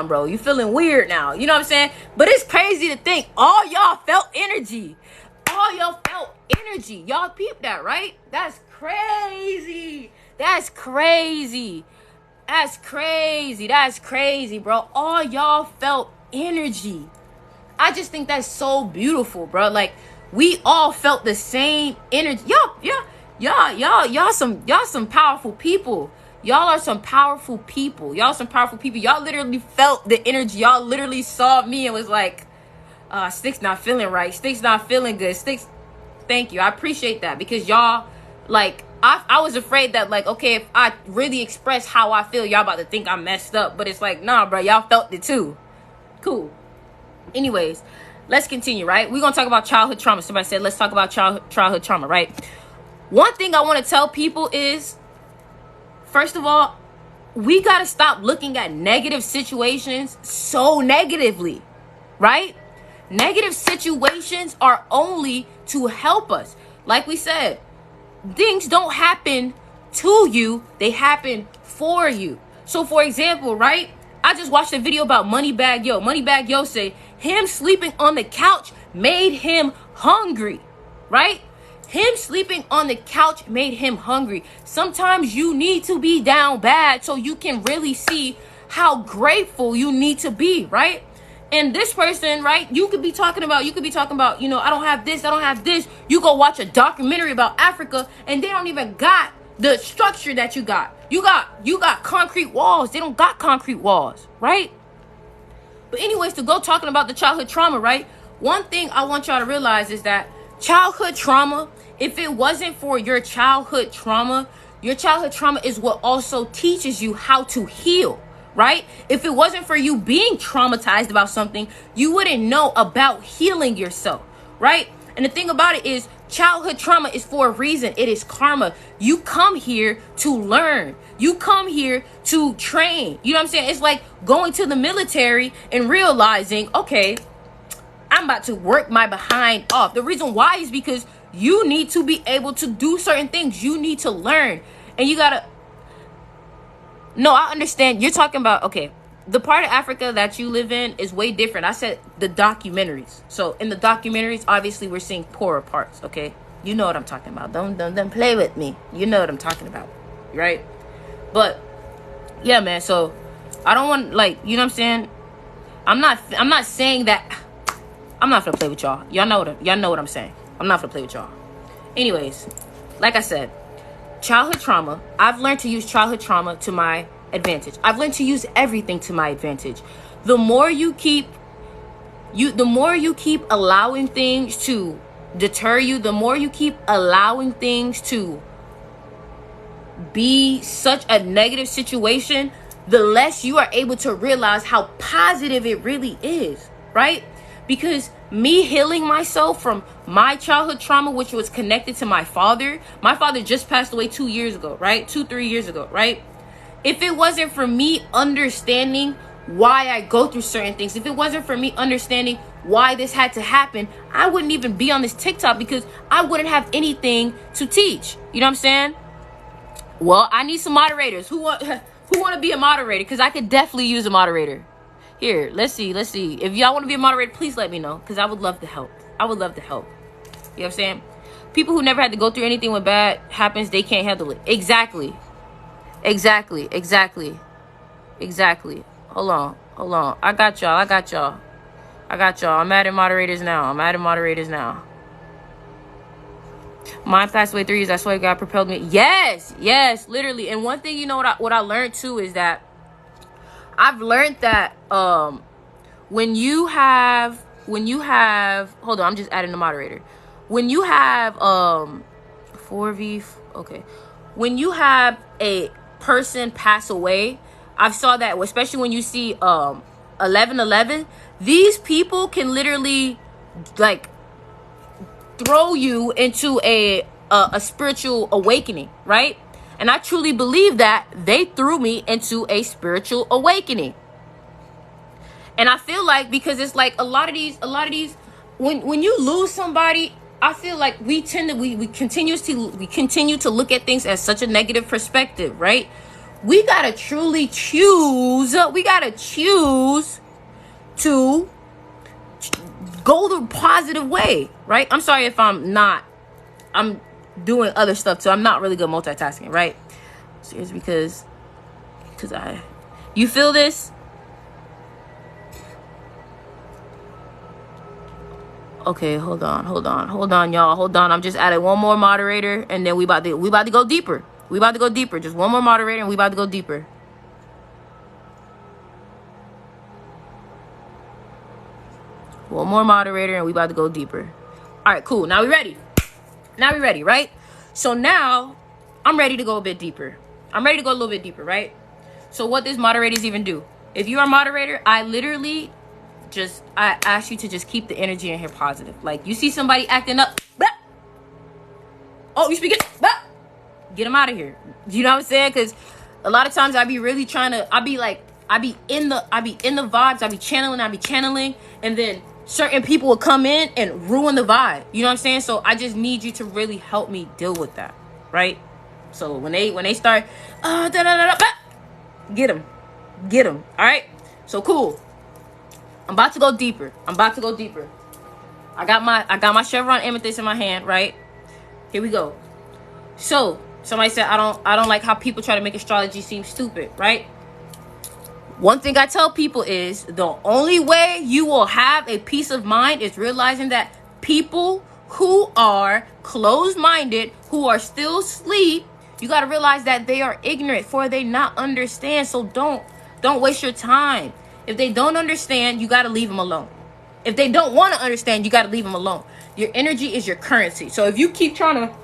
bro, you feeling weird now. You know what I'm saying? But it's crazy to think all y'all felt energy. Y'all peeped that, right? That's crazy, bro. All y'all felt energy. I just think that's so beautiful, bro. Like, we all felt the same energy. Y'all some powerful people. Y'all are some powerful people. Y'all literally felt the energy. Y'all literally saw me and was like, Sticks not feeling right. Sticks not feeling good. Sticks, thank you. I appreciate that, because y'all, like, I was afraid that, like, okay, if I really express how I feel, y'all about to think I'm messed up. But it's like, nah, bro, y'all felt it too. Cool. Anyways, let's continue, right? We're going to talk about childhood trauma. Somebody said, let's talk about childhood trauma, right? One thing I want to tell people is, first of all, we got to stop looking at negative situations so negatively, right? Negative situations are only to help us. Like we said, things don't happen to you, they happen for you. So for example, right, I just watched a video about Moneybagg Yo. Moneybagg Yo said him sleeping on the couch made him hungry, right? Him sleeping on the couch made him hungry. Sometimes you need to be down bad so you can really see how grateful you need to be, right? And this person, right, you could be talking about, you know, I don't have this. You go watch a documentary about Africa and they don't even got the structure that you got. You got concrete walls. They don't got concrete walls, right? But anyways, to go talking about the childhood trauma, right? One thing I want y'all to realize is that childhood trauma, if it wasn't for your childhood trauma is what also teaches you how to heal, right? If it wasn't for you being traumatized about something, you wouldn't know about healing yourself, right? And the thing about it is, childhood trauma is for a reason. It is karma. You come here to learn. You come here to train. You know what I'm saying? It's like going to the military and realizing, okay, I'm about to work my behind off. The reason why is because you need to be able to do certain things. You need to learn. And you gotta... No, I understand. You're talking about, okay, the part of Africa that you live in is way different. I said the documentaries. So in the documentaries, obviously we're seeing poorer parts, okay? You know what I'm talking about. Don't play with me. You know what I'm talking about, right? But yeah, man, so I don't want, like, you know what I'm saying? I'm not saying that... I'm not gonna play with y'all. Y'all know what I'm saying. I'm not gonna play with y'all. Anyways, like I said, childhood trauma. I've learned to use childhood trauma to my advantage. I've learned to use everything to my advantage. The more you keep allowing things to deter you, the more you keep allowing things to be such a negative situation, the less you are able to realize how positive it really is, right? Because me healing myself from my childhood trauma, which was connected to my father just passed away 2 years ago, right? 2-3 years ago, right? If it wasn't for me understanding why I go through certain things, if it wasn't for me understanding why this had to happen, I wouldn't even be on this TikTok because I wouldn't have anything to teach. You know what I'm saying? Well, I need some moderators. Who want to be a moderator? Because I could definitely use a moderator. Here, let's see. If y'all want to be a moderator, please let me know, because I would love to help. You know what I'm saying? People who never had to go through anything when bad happens, they can't handle it. Exactly. Hold on. I got y'all. I'm adding moderators now. Mine passed away 3 years. I swear God propelled me. Yes, literally. And one thing, you know what I learned too is that I've learned that when you have hold on, I'm just adding the moderator. When you have 4v, okay, when you have a person pass away, I've saw that, especially when you see 1111, these people can literally like throw you into a spiritual awakening, right? And I truly believe that they threw me into a spiritual awakening. And I feel like, because it's like a lot of these, when you lose somebody, I feel like we continue to look at things as such a negative perspective, right? We gotta truly choose. We gotta choose to go the positive way, right? I'm sorry if I'm doing other stuff too. I'm not really good multitasking, right? Serious, because you feel this? Okay, hold on, y'all. Hold on. I'm just adding one more moderator, and then we about to go deeper. Just one more moderator, and we about to go deeper. One more moderator, and we about to go deeper. All right, cool. Now we ready, right? So now I'm ready to go a bit deeper. I'm ready to go a little bit deeper, right? So what does moderators even do? If you are a moderator, I ask you to just keep the energy in here positive. Like, you see somebody acting up, bah! Oh, you speaking, bah! Get them out of here. You know what I'm saying? Because a lot of times I be really trying to, I be in the vibes, I be channeling, and then certain people will come in and ruin the vibe. You know what I'm saying? So I just need you to really help me deal with that, right? So when they start, get them. All right. So cool. I'm about to go deeper. I got my chevron amethyst in my hand, right? Here we go. So somebody said I don't like how people try to make astrology seem stupid, right? One thing I tell people is the only way you will have a peace of mind is realizing that people who are closed-minded, who are still asleep, you got to realize that they are ignorant, for they not understand. So don't waste your time. If they don't understand, you got to leave them alone. If they don't want to understand, you got to leave them alone. Your energy is your currency. So if you keep trying to,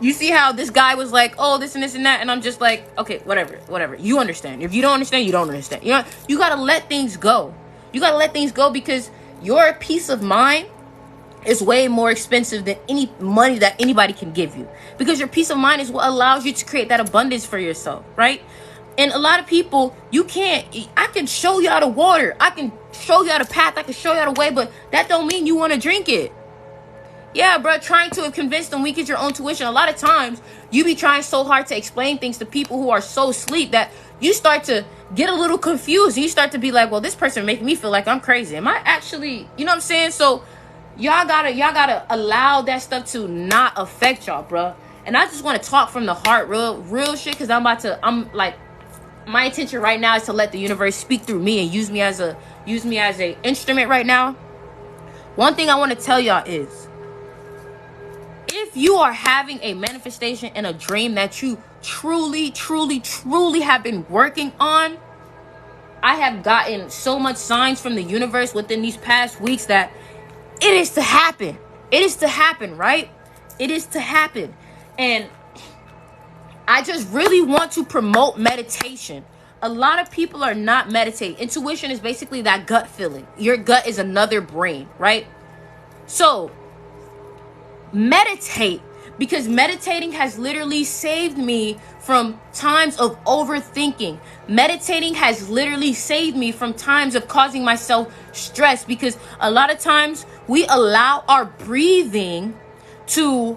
you see how this guy was like, oh, this and this and that, and I'm just like, okay, whatever. You understand. If you don't understand, you don't understand. You know, you got to let things go. You got to let things go, because your peace of mind is way more expensive than any money that anybody can give you, because your peace of mind is what allows you to create that abundance for yourself, right? And a lot of people, you can't, I can show y'all the water, I can show y'all the path, I can show y'all the way, but that don't mean you want to drink it. Yeah, bro, trying to convince them weakens your own tuition. A lot of times, you be trying so hard to explain things to people who are so asleep that you start to get a little confused. And you start to be like, well, this person making me feel like I'm crazy. Am I actually, you know what I'm saying? So y'all gotta allow that stuff to not affect y'all, bro. And I just want to talk from the heart, real shit, because I'm like, my intention right now is to let the universe speak through me and use me as a instrument right now. One thing I want to tell y'all is, if you are having a manifestation and a dream that you truly have been working on, I have gotten so much signs from the universe within these past weeks that it is to happen. It is to happen, right? It is to happen. And I just really want to promote meditation. A lot of people are not meditating. Intuition is basically that gut feeling. Your gut is another brain, right? So meditate, because meditating has literally saved me from times of overthinking. Meditating has literally saved me from times of causing myself stress, because a lot of times we allow our breathing to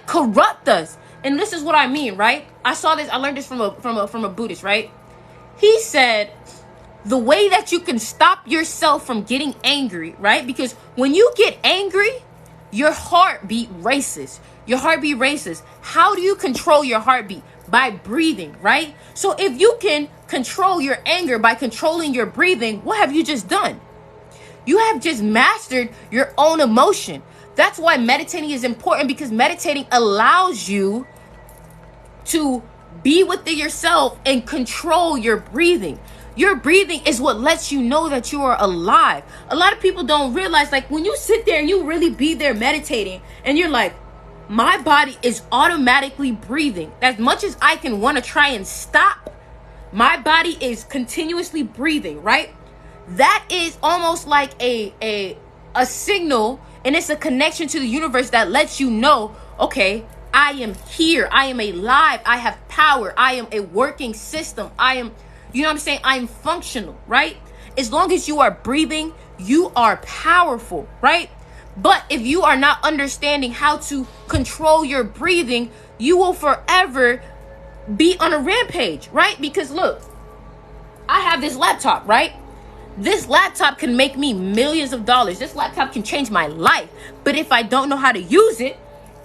corrupt us. And this is what I mean, right? I learned this from a Buddhist, right? He said, the way that you can stop yourself from getting angry, right? Because when you get angry, your heartbeat races. How do you control your heartbeat? By breathing, right? So if you can control your anger by controlling your breathing, what have you just done? You have just mastered your own emotion. That's why meditating is important, because meditating allows you to be within yourself and control your breathing. Your breathing is what lets you know that you are alive. A lot of people don't realize, like, when you sit there and you really be there meditating and you're like, my body is automatically breathing. As much as I can want to try and stop, my body is continuously breathing, right? That is almost like a signal, and it's a connection to the universe that lets you know, okay, I am here, I am alive, I have power, I am a working system, you know what I'm saying? I'm functional, right? As long as you are breathing, you are powerful, right? But if you are not understanding how to control your breathing, you will forever be on a rampage, right? Because look, I have this laptop, right? This laptop can make me millions of dollars. This laptop can change my life. But if I don't know how to use it,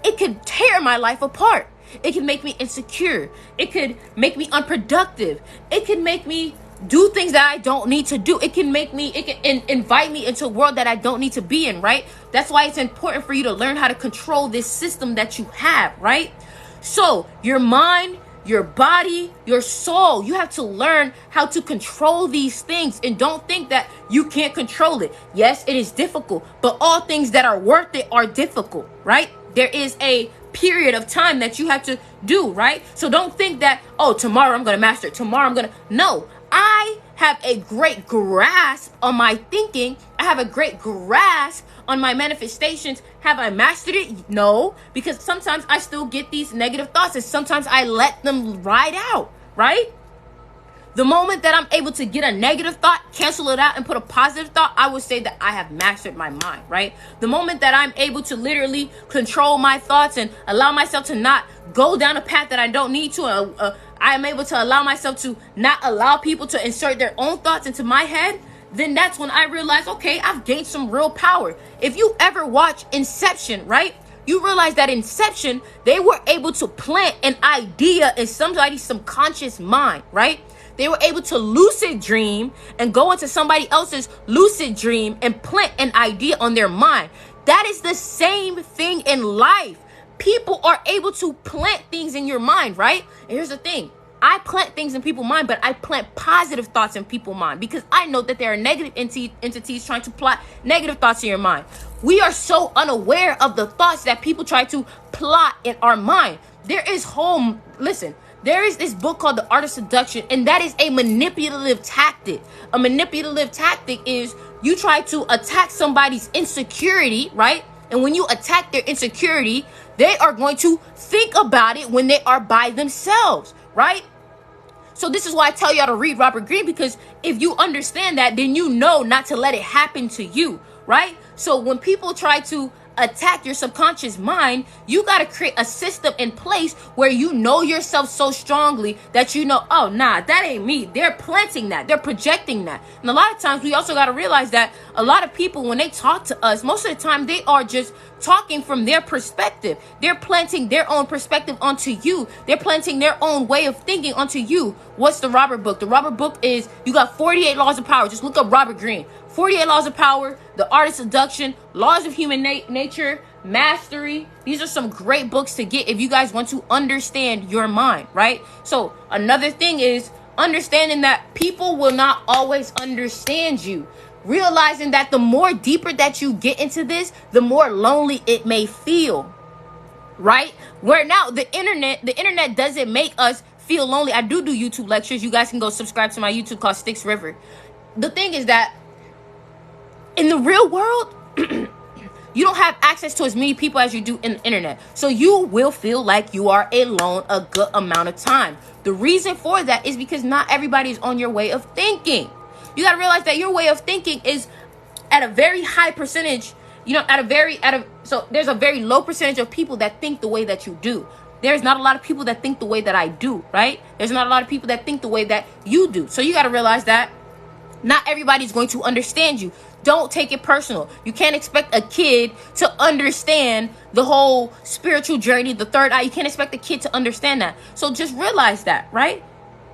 it could tear my life apart. It can make me insecure. It could make me unproductive. It can make me do things that I don't need to do. It can invite me into a world that I don't need to be in, right? That's why it's important for you to learn how to control this system that you have, right? So your mind, your body, your soul, you have to learn how to control these things, and don't think that you can't control it. Yes, it is difficult, but all things that are worth it are difficult, right? There is a period of time that you have to do, right? So don't think that, oh, tomorrow I'm going to master it. No, I have a great grasp on my thinking. I have a great grasp on my manifestations. Have I mastered it? No, because sometimes I still get these negative thoughts, and sometimes I let them ride out, right? The moment that I'm able to get a negative thought, cancel it out, and put a positive thought, I would say that I have mastered my mind, right? The moment that I'm able to literally control my thoughts and allow myself to not go down a path that I don't need to, I am able to allow myself to not allow people to insert their own thoughts into my head, then that's when I realize, okay, I've gained some real power. If you ever watch Inception, right? You realize that Inception, they were able to plant an idea in somebody's subconscious mind, right? They were able to lucid dream and go into somebody else's lucid dream and plant an idea on their mind. That is the same thing in life. People are able to plant things in your mind, right? And here's the thing. I plant things in people's mind, but I plant positive thoughts in people's mind because I know that there are negative entities trying to plot negative thoughts in your mind. We are so unaware of the thoughts that people try to plot in our mind. There is this book called The Art of Seduction, and that is a manipulative tactic. A manipulative tactic is you try to attack somebody's insecurity, right? And when you attack their insecurity, they are going to think about it when they are by themselves, right? So this is why I tell y'all to read Robert Greene, because if you understand that, then you know not to let it happen to you, right? So when people try to attack your subconscious mind, you got to create a system in place where you know yourself so strongly that you know, oh, nah, that ain't me. They're planting that. They're projecting that. And a lot of times we also got to realize that a lot of people, when they talk to us, most of the time they are just talking from their perspective. They're planting their own perspective onto you. They're planting their own way of thinking onto you. What's the Robert book? The Robert book is, you got 48 Laws of Power. Just look up Robert Greene. 48 Laws of Power, The Art of Seduction, Laws of Human Nature, Mastery. These are some great books to get if you guys want to understand your mind, right? So another thing is understanding that people will not always understand you. Realizing that the more deeper that you get into this, the more lonely it may feel, right? Where now the internet doesn't make us feel lonely. I do YouTube lectures. You guys can go subscribe to my YouTube called Styx River. The thing is that in the real world, you don't have access to as many people as you do in the internet. So you will feel like you are alone a good amount of time. The reason for that is because not everybody is on your way of thinking. You got to realize that your way of thinking is at a very high percentage, so there's a very low percentage of people that think the way that you do. There's not a lot of people that think the way that I do, right? There's not a lot of people that think the way that you do. So you got to realize that not everybody's going to understand you. Don't take it personal. You can't expect a kid to understand the whole spiritual journey, the third eye. You can't expect a kid to understand that. So just realize that, right?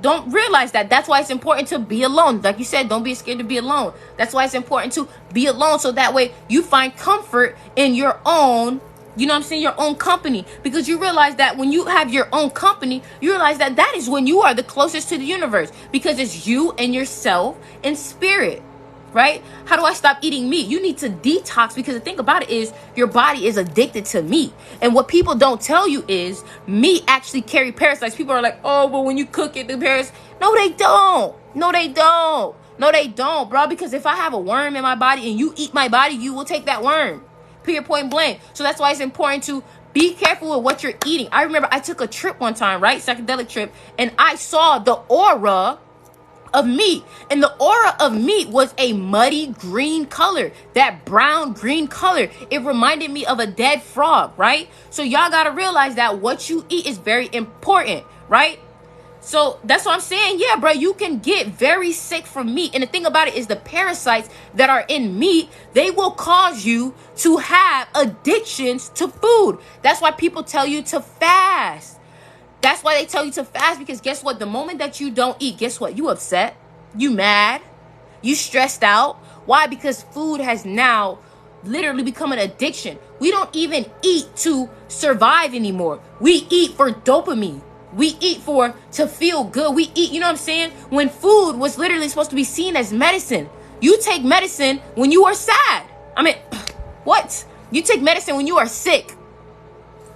Don't realize that. That's why it's important to be alone. Like you said, don't be scared to be alone. That's why it's important to be alone. So that way you find comfort in your own, your own company. Because you realize that when you have your own company, you realize that that is when you are the closest to the universe. Because it's you and yourself and spirit. Right? How do I stop eating meat? You need to detox, because the thing about it is your body is addicted to meat. And what people don't tell you is meat actually carry parasites. People are like, oh, but when you cook it, the parasites. No, they don't. No, they don't. No, they don't, bro. Because if I have a worm in my body and you eat my body, you will take that worm. Period, point blank. So that's why it's important to be careful with what you're eating. I remember I took a trip one time, right? Psychedelic trip. And I saw the aura of meat, and the aura of meat was a muddy green color, that brown green color. It reminded me of a dead frog, right? So y'all gotta realize that what you eat is very important, right? So that's what I'm saying. Yeah, bro, you can get very sick from meat. And the thing about it is the parasites that are in meat, they will cause you to have addictions to food. That's why people tell you to fast. That's why they tell you to fast, because guess what? The moment that you don't eat, guess what? You upset, you mad, you stressed out. Why? Because food has now literally become an addiction. We don't even eat to survive anymore. We eat for dopamine. We eat to feel good. We eat, you know what I'm saying? When food was literally supposed to be seen as medicine. You take medicine when you are sad. I mean, what? You take medicine when you are sick,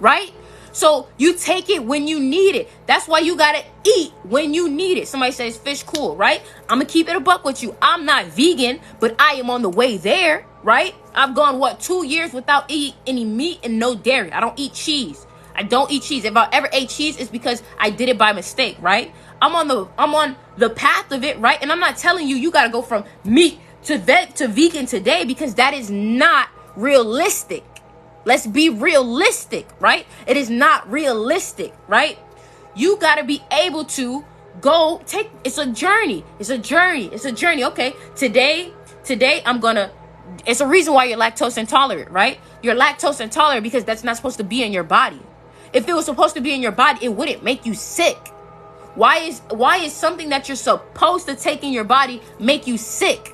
right? So you take it when you need it. That's why you gotta eat when you need it. Somebody says fish cool, right? I'm gonna keep it a buck with you. I'm not vegan, but I am on the way there, right? I've gone, 2 years without eating any meat and no dairy. I don't eat cheese. I don't eat cheese. If I ever ate cheese, it's because I did it by mistake, right? I'm on the path of it, right? And I'm not telling you gotta go from meat to vegan today, because that is not realistic. Let's be realistic, right? It is not realistic, right? You got to be able to it's a journey. It's a journey. Okay. Today it's a reason why you're lactose intolerant, right? You're lactose intolerant because that's not supposed to be in your body. If it was supposed to be in your body, it wouldn't make you sick. Why is something that you're supposed to take in your body make you sick?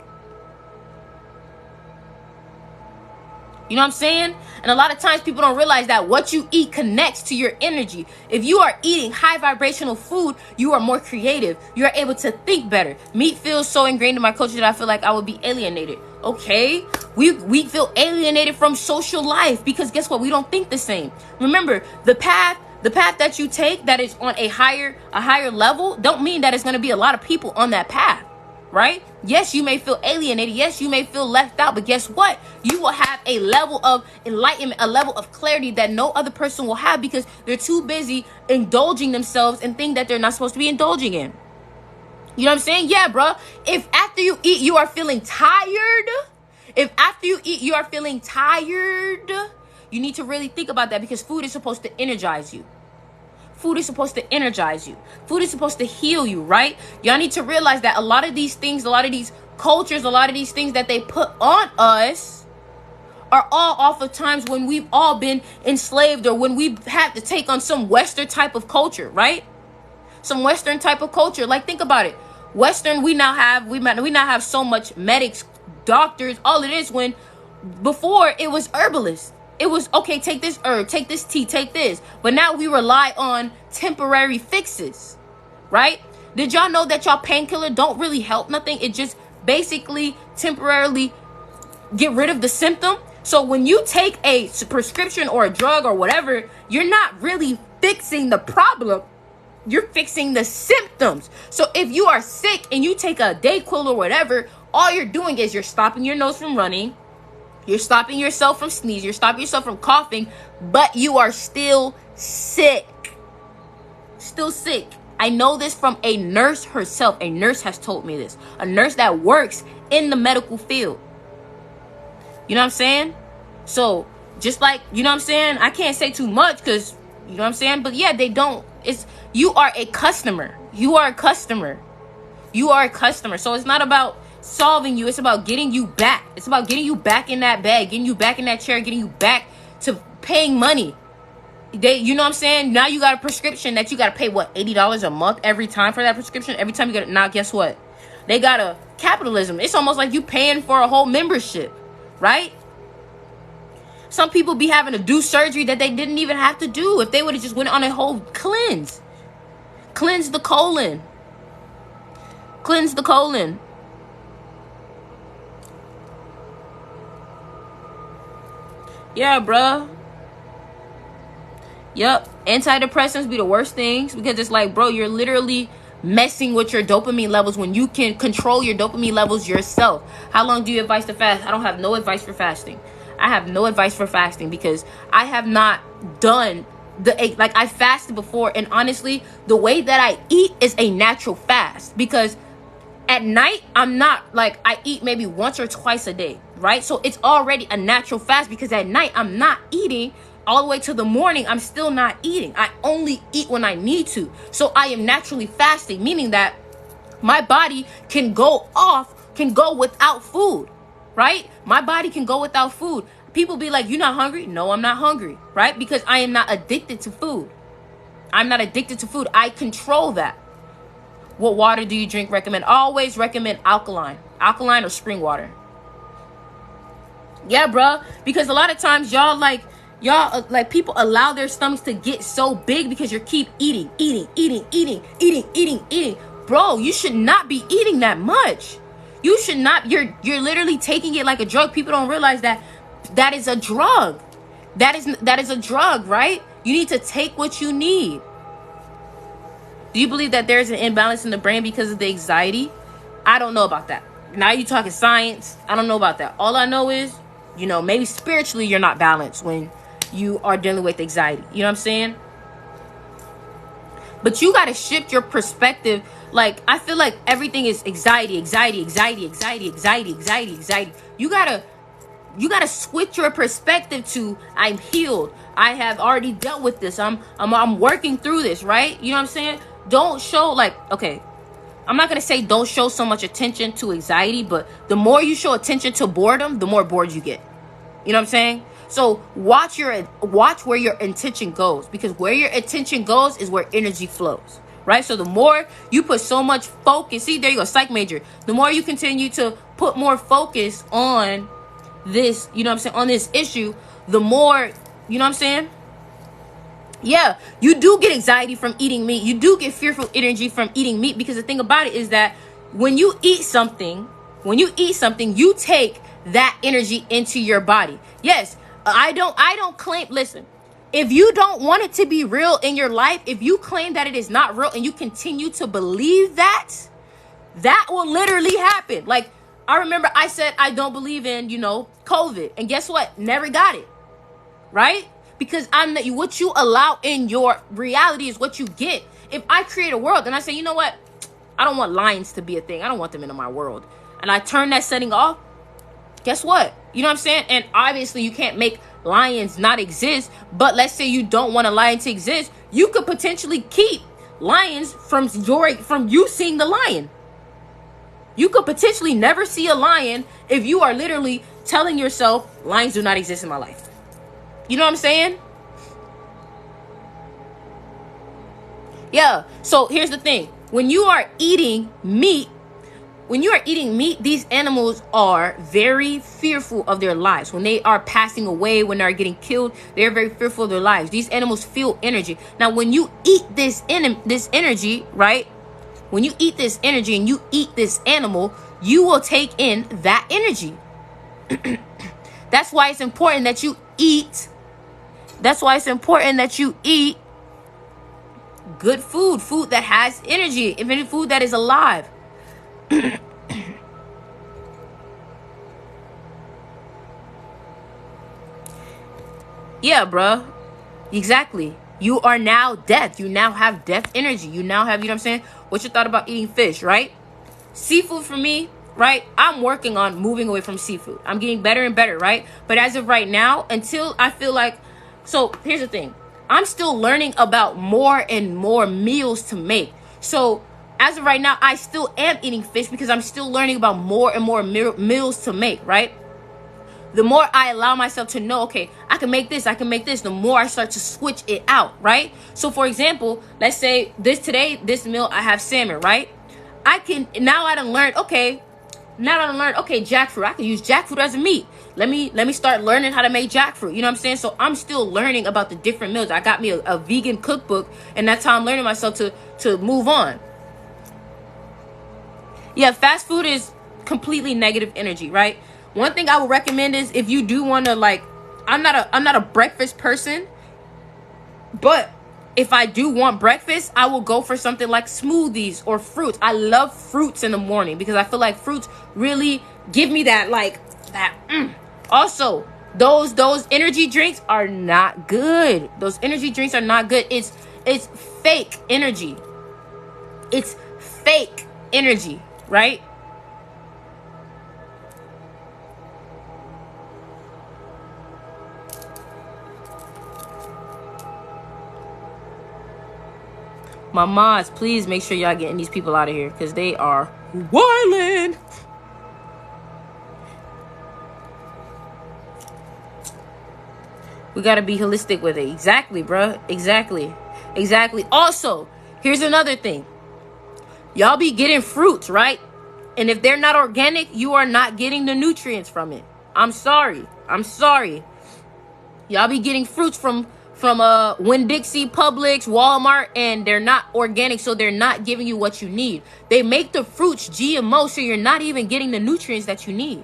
You know what I'm saying? And a lot of times people don't realize that what you eat connects to your energy. If you are eating high vibrational food, you are more creative. You are able to think better. Meat feels so ingrained in my culture that I feel like I would be alienated. Okay, we feel alienated from social life because guess what? We don't think the same. Remember, the path that you take that is on a higher level don't mean that it's going to be a lot of people on that path. Right? Yes, you may feel alienated. Yes, you may feel left out. But guess what? You will have a level of enlightenment, a level of clarity that no other person will have because they're too busy indulging themselves in things that they're not supposed to be indulging in. You know what I'm saying? Yeah, bro. If after you eat, you are feeling tired. If after you eat, you are feeling tired, you need to really think about that because food is supposed to energize you. Food is supposed to energize you. Food is supposed to heal you, right? Y'all need to realize that a lot of these things, a lot of these cultures, a lot of these things that they put on us are all off of times when we've all been enslaved or when we've had to take on some Western type of culture, right? Some Western type of culture. Like, think about it. Western, we now have so much medics, doctors, all it is when before it was herbalists. It was, okay, take this herb, take this tea, take this. But now we rely on temporary fixes, right? Did y'all know that y'all painkiller don't really help nothing? It just basically temporarily get rid of the symptom. So when you take a prescription or a drug or whatever, you're not really fixing the problem. You're fixing the symptoms. So if you are sick and you take a Dayquil or whatever, all you're doing is you're stopping your nose from running. You're stopping yourself from sneezing. You're stopping yourself from coughing, but you are still sick. Still sick. I know this from a nurse herself. A nurse has told me this. A nurse that works in the medical field. You know what I'm saying? So, just like, you know what I'm saying? I can't say too much because, you know what I'm saying? But yeah, they don't. You are a customer. You are a customer. You are a customer. So it's not about solving you. It's about getting you back. It's about getting you back in that bag, getting you back in that chair, getting you back to paying money. You know what I'm saying? Now you got a prescription that you got to pay, what, $80 a month every time for that prescription? Every time you get it. Now, guess what? They got a capitalism. It's almost like you paying for a whole membership, right? Some people be having to do surgery that they didn't even have to do if they would have just went on a whole cleanse. Cleanse the colon. Cleanse the colon. Yeah, bruh. Yep. Antidepressants be the worst things because it's like, bro, you're literally messing with your dopamine levels when you can control your dopamine levels yourself. How long do you advise to fast? I don't have no advice for fasting. I have no advice for fasting because I have not done I fasted before, and honestly, the way that I eat is a natural fast because at night, I'm not like, I eat maybe once or twice a day, right? So it's already a natural fast because at night, I'm not eating all the way to the morning. I'm still not eating. I only eat when I need to. So I am naturally fasting, meaning that my body can go without food, right? My body can go without food. People be like, you're not hungry? No, I'm not hungry, right? Because I am not addicted to food. I'm not addicted to food. I control that. What water do you drink? Recommend? Always recommend alkaline or spring water. Yeah, bruh. Because a lot of times y'all people allow their stomachs to get so big because you keep eating. Bro, you should not be eating that much. You should not. You're literally taking it like a drug. People don't realize that is a drug. That is a drug, right? You need to take what you need. Do you believe that there's an imbalance in the brain because of the anxiety? I don't know about that. Now you're talking science. I don't know about that. All I know is, maybe spiritually you're not balanced when you are dealing with anxiety. You know what I'm saying? But you got to shift your perspective. Like, I feel like everything is anxiety. You got to switch your perspective to, I'm healed. I have already dealt with this. I'm working through this, right? You know what I'm saying? Don't show okay, I'm not going to say don't show so much attention to anxiety, but the more you show attention to boredom, the more bored you get. You know what I'm saying? So watch where your attention goes, because where your attention goes is where energy flows, right? So the more you put so much focus, see, there you go, psych major. The more you continue to put more focus on this, you know what I'm saying, on this issue, the more, you know what I'm saying? Yeah, you do get anxiety from eating meat. You do get fearful energy from eating meat, because the thing about it is that when you eat something, you take that energy into your body. Yes, I don't claim, listen, if you don't want it to be real in your life, if you claim that it is not real and you continue to believe that, that will literally happen. Like, I remember I said I don't believe in, COVID. And guess what? Never got it. Right? Because what you allow in your reality is what you get. If I create a world and I say, you know what? I don't want lions to be a thing. I don't want them into my world. And I turn that setting off. Guess what? You know what I'm saying? And obviously you can't make lions not exist. But let's say you don't want a lion to exist. You could potentially keep lions from you seeing the lion. You could potentially never see a lion if you are literally telling yourself lions do not exist in my life. You know what I'm saying? Yeah. So here's the thing. When you are eating meat, these animals are very fearful of their lives. When they are passing away, when they're getting killed, they're very fearful of their lives. These animals feel energy. Now, when you eat this energy, right? When you eat this energy and you eat this animal, you will take in that energy. That's why it's important that you eat. That's why it's important that you eat good food that has energy, even food that is alive. Yeah, bruh. Exactly. You are now death. You now have death energy. You now have, you know what I'm saying? What's your thought about eating fish, right? Seafood for me, right? I'm working on moving away from seafood. I'm getting better and better, right? But as of right now, until I feel like, so here's the thing. I'm still learning about more and more meals to make. So as of right now, I still am eating fish because I'm still learning about more and more meals to make, right? The more I allow myself to know, okay, I can make this, the more I start to switch it out, right? So for example, let's say this meal, I have salmon, right? Now I done learned, okay, jackfruit. I can use jackfruit as a meat. Let me start learning how to make jackfruit. You know what I'm saying? So I'm still learning about the different meals. I got me a vegan cookbook, and that's how I'm learning myself to move on. Yeah, fast food is completely negative energy, right? One thing I would recommend is if you do want to, like, I'm not a breakfast person, but if I do want breakfast, I will go for something like smoothies or fruits. I love fruits in the morning because I feel like fruits really give me that, like, that. Also, those energy drinks are not good. Those energy drinks are not good. It's fake energy. It's fake energy, right? My mods, please make sure y'all getting these people out of here because they are wildin'. We gotta be holistic with it. Exactly, bruh. Exactly. Also, here's another thing. Y'all be getting fruits, right? And if they're not organic, you are not getting the nutrients from it. I'm sorry. Y'all be getting fruits from Winn-Dixie, Publix, Walmart, and they're not organic, so they're not giving you what you need. They make the fruits GMO, so you're not even getting the nutrients that you need.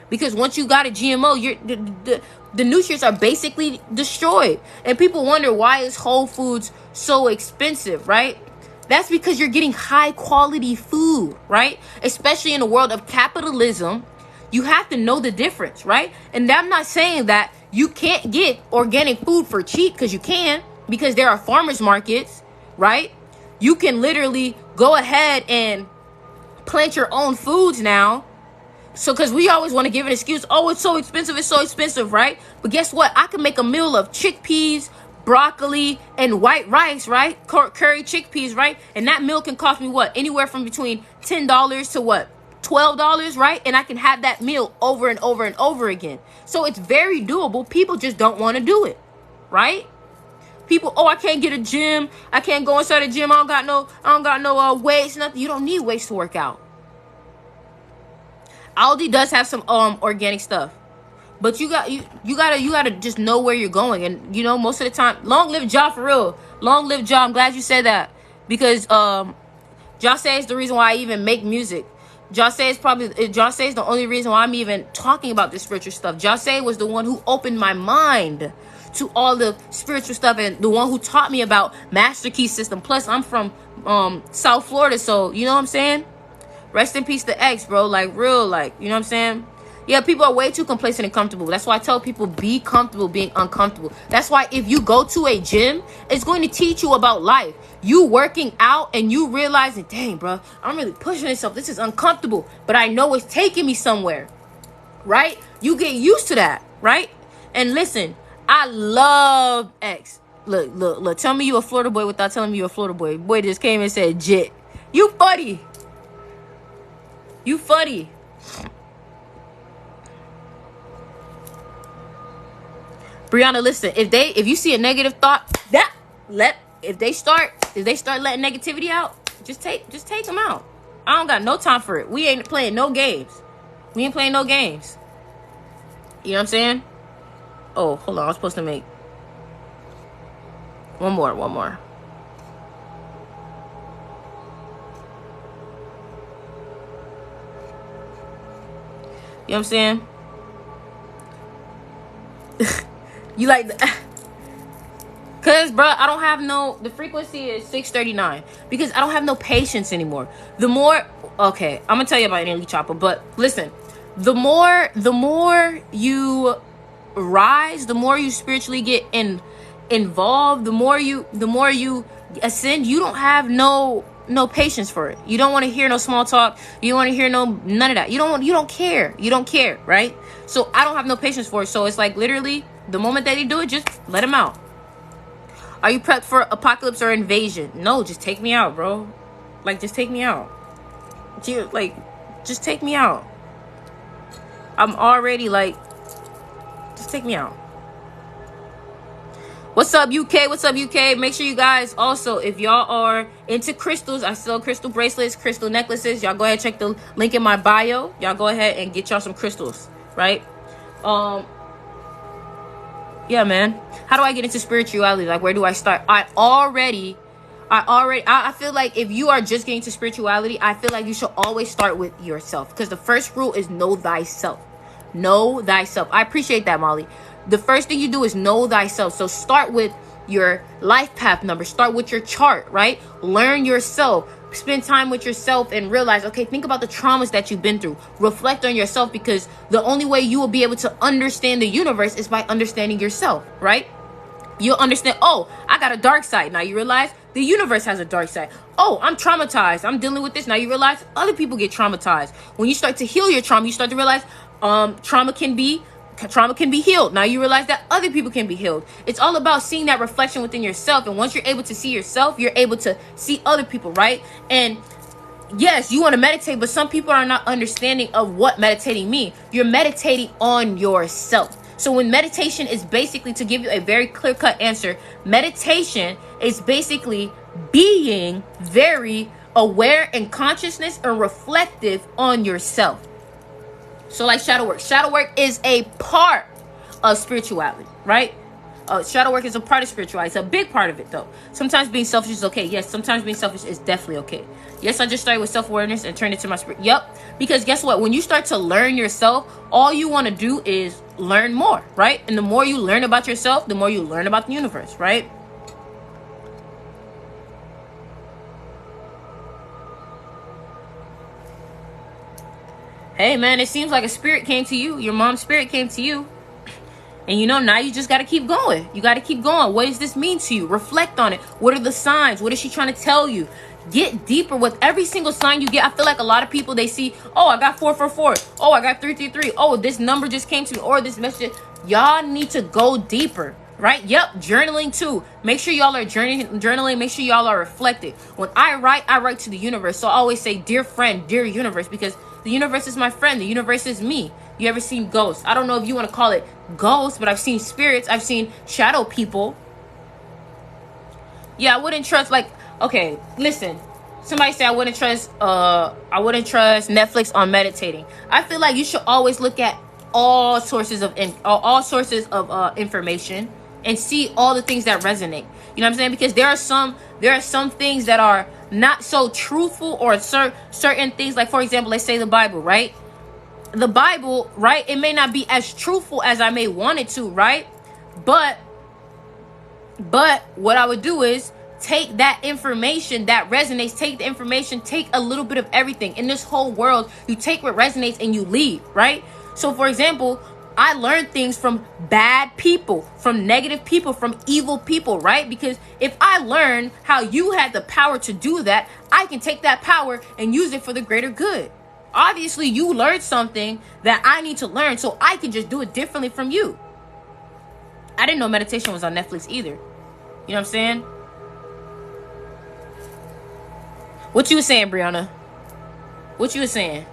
Because once you got a GMO, the nutrients are basically destroyed. And people wonder, why is Whole Foods so expensive, right? That's because you're getting high quality food, right? Especially in the world of capitalism, you have to know the difference, right? And I'm not saying that you can't get organic food for cheap, because you can, because there are farmers markets, right? You can literally go ahead and plant your own foods now. So, because we always want to give an excuse, oh, it's so expensive, right? But guess what? I can make a meal of chickpeas, broccoli, and white rice, right? Curry chickpeas, right? And that meal can cost me what? Anywhere from between $10 to what? $12, right? And I can have that meal over and over and over again. So it's very doable. People just don't want to do it, right? People, oh, I can't get a gym. I can't go inside a gym. I don't got no weights, nothing. You don't need weights to work out. Aldi does have some organic stuff. But you gotta just know where you're going. And you know, most of the time, long live Ja, for real. Long live Ja. I'm glad you said that, because Ja Say is the reason why I even make music. Ja Say is the only reason why I'm even talking about this spiritual stuff. Ja Say was the one who opened my mind to all the spiritual stuff, and the one who taught me about Master Key System. Plus, I'm from South Florida, so you know what I'm saying? Rest in peace to X, bro. Like, real, like, you know what I'm saying? Yeah, people are way too complacent and comfortable. That's why I tell people, be comfortable being uncomfortable. That's why if you go to a gym, it's going to teach you about life. You working out and you realizing, dang, bro, I'm really pushing myself. This is uncomfortable, but I know it's taking me somewhere, right? You get used to that, right? And listen, I love X. Look. Tell me you a Florida boy without telling me you a Florida boy. Boy just came and said, "Jit, you funny. You funny." Brianna, listen. If you see a negative thought, if they start letting negativity out, just take them out. I don't got no time for it. We ain't playing no games. You know what I'm saying? Oh, hold on. I was supposed to make one more. You know what I'm saying? You like cause bro, I don't have the frequency is 639 because I don't have no patience anymore. I'm gonna tell you about Nelly Chopper, but listen, the more you rise, the more you spiritually get involved, the more you ascend, you don't have no patience for it. You don't want to hear no small talk. You don't want to hear none of that. You don't care, right? So I don't have no patience for it. So it's like literally the moment that they do it, just let them out. Are you prepped for apocalypse or invasion? No, just take me out, bro. Like, just take me out. Just take me out. I'm already like, just take me out. What's up, UK? Make sure you guys also, if y'all are into crystals, I sell crystal bracelets, crystal necklaces. Y'all go ahead and check the link in my bio. Y'all go ahead and get y'all some crystals, right? Yeah, man. How do I get into spirituality? Like, where do I start? I feel like if you are just getting to spirituality, I feel like you should always start with yourself, because the first rule is know thyself. Know thyself. I appreciate that, Molly. The first thing you do is know thyself. So start with your life path number. Start with your chart, right? Learn yourself. Spend time with yourself and realize, okay, think about the traumas that you've been through. Reflect on yourself, because the only way you will be able to understand the universe is by understanding yourself, right? You'll understand, oh, I got a dark side. Now you realize the universe has a dark side. Oh, I'm traumatized. I'm dealing with this. Now you realize other people get traumatized. When you start to heal your trauma, you start to realize trauma can be healed. Now you realize that other people can be healed. It's all about seeing that reflection within yourself. And once you're able to see yourself, you're able to see other people, right? And yes, you want to meditate, but some people are not understanding of what meditating means. You're meditating on yourself. So when meditation is basically, to give you a very clear-cut answer, meditation is basically being very aware and consciousness and reflective on yourself. So like shadow work. Shadow work is a part of spirituality, right? Shadow work is a part of spirituality. It's a big part of it, though. Sometimes being selfish is okay. Yes, sometimes being selfish is definitely okay. Yes, I just started with self-awareness and turned it to my spirit. Yep. Because guess what? When you start to learn yourself, all you want to do is learn more, right? And the more you learn about yourself, the more you learn about the universe, right? Hey, man, it seems like a spirit came to you. Your mom's spirit came to you. And you know, now you just got to keep going. You got to keep going. What does this mean to you? Reflect on it. What are the signs? What is she trying to tell you? Get deeper with every single sign you get. I feel like a lot of people, they see, oh, I got 444. Oh, I got 333. Oh, this number just came to me. Or this message. Y'all need to go deeper, right? Yep. Journaling too. Make sure y'all are journaling. Make sure y'all are reflecting. When I write to the universe. So I always say, dear friend, dear universe, because the universe is my friend. The universe is me. You ever seen ghosts? I don't know if you want to call it ghosts, but I've seen spirits. I've seen shadow people. Yeah, I wouldn't trust, like, okay, listen. Somebody say I wouldn't trust Netflix on meditating. I feel like you should always look at all sources of information and see all the things that resonate. You know what I'm saying? Because there are some things that are not so truthful, or certain things, like for example, let's say the Bible, right? The Bible, right? It may not be as truthful as I may want it to, right? But what I would do is take that information that resonates, take the information, take a little bit of everything. In this whole world, you take what resonates and you leave, right? So for example, I learned things from bad people, from negative people, from evil people, right? Because if I learn how you had the power to do that, I can take that power and use it for the greater good. Obviously, you learned something that I need to learn, so I can just do it differently from you. I didn't know meditation was on Netflix either. You know what I'm saying? What you was saying, Brianna? What you was saying?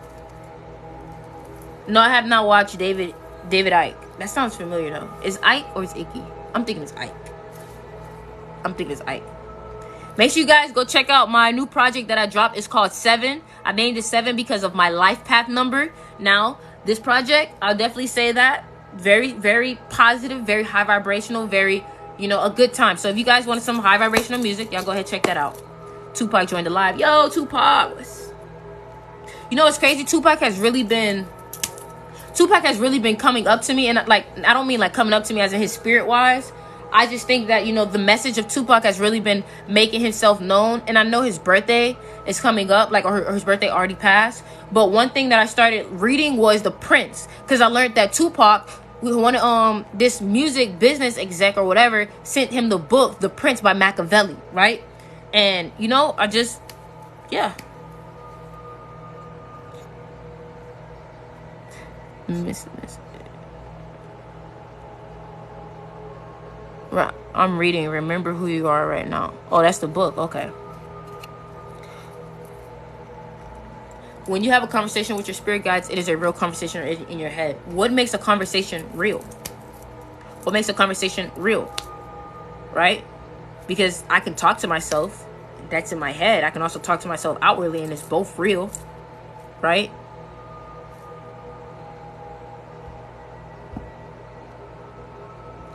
No, I have not watched David Icke. That sounds familiar though. Is Ike or is Icky? I'm thinking it's Ike. Make sure you guys go check out my new project that I dropped. It's called 7. I named it 7 because of my life path number. Now, this project, I'll definitely say that. Very, very positive, very high vibrational, very, a good time. So if you guys want some high vibrational music, y'all go ahead and check that out. Tupac joined the live. Yo, Tupac. You know what's crazy? Tupac has really been coming up to me, and I don't mean like coming up to me as in his spirit wise. I just think that the message of Tupac has really been making himself known. And I know his birthday is coming up, or his birthday already passed. But one thing that I started reading was The Prince, because I learned that Tupac, this music business exec or whatever, sent him the book The Prince by Machiavelli, right? And I just, yeah. Miss. Right, I'm reading Remember Who You Are right now. Oh, that's the book. Okay. When you have a conversation with your spirit guides, it is a real conversation in your head. What makes a conversation real? What makes a conversation real? Right? Because I can talk to myself. That's in my head. I can also talk to myself outwardly, and it's both real. Right?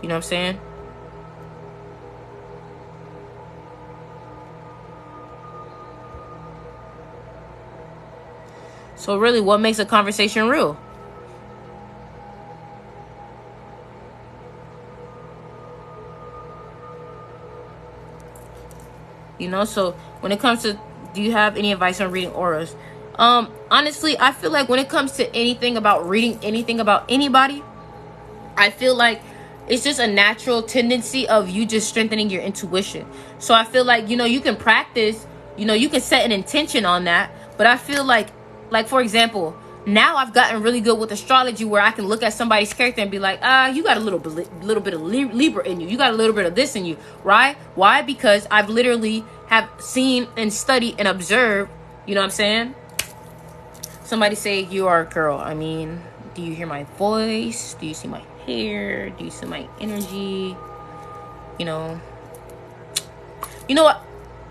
You know what I'm saying? So really, what makes a conversation real? So when it comes to, do you have any advice on reading auras? Honestly, I feel like when it comes to anything about reading anything about anybody, I feel like it's just a natural tendency of you just strengthening your intuition. So I feel like, you can practice, you can set an intention on that. But I feel like for example, now I've gotten really good with astrology, where I can look at somebody's character and be like, you got a little bit of Libra in you. You got a little bit of this in you, right? Why? Because I've literally have seen and studied and observed, you know what I'm saying? Somebody say you are a girl. I mean, do you hear my voice? Do you see my hair? Do you see my energy? You know what?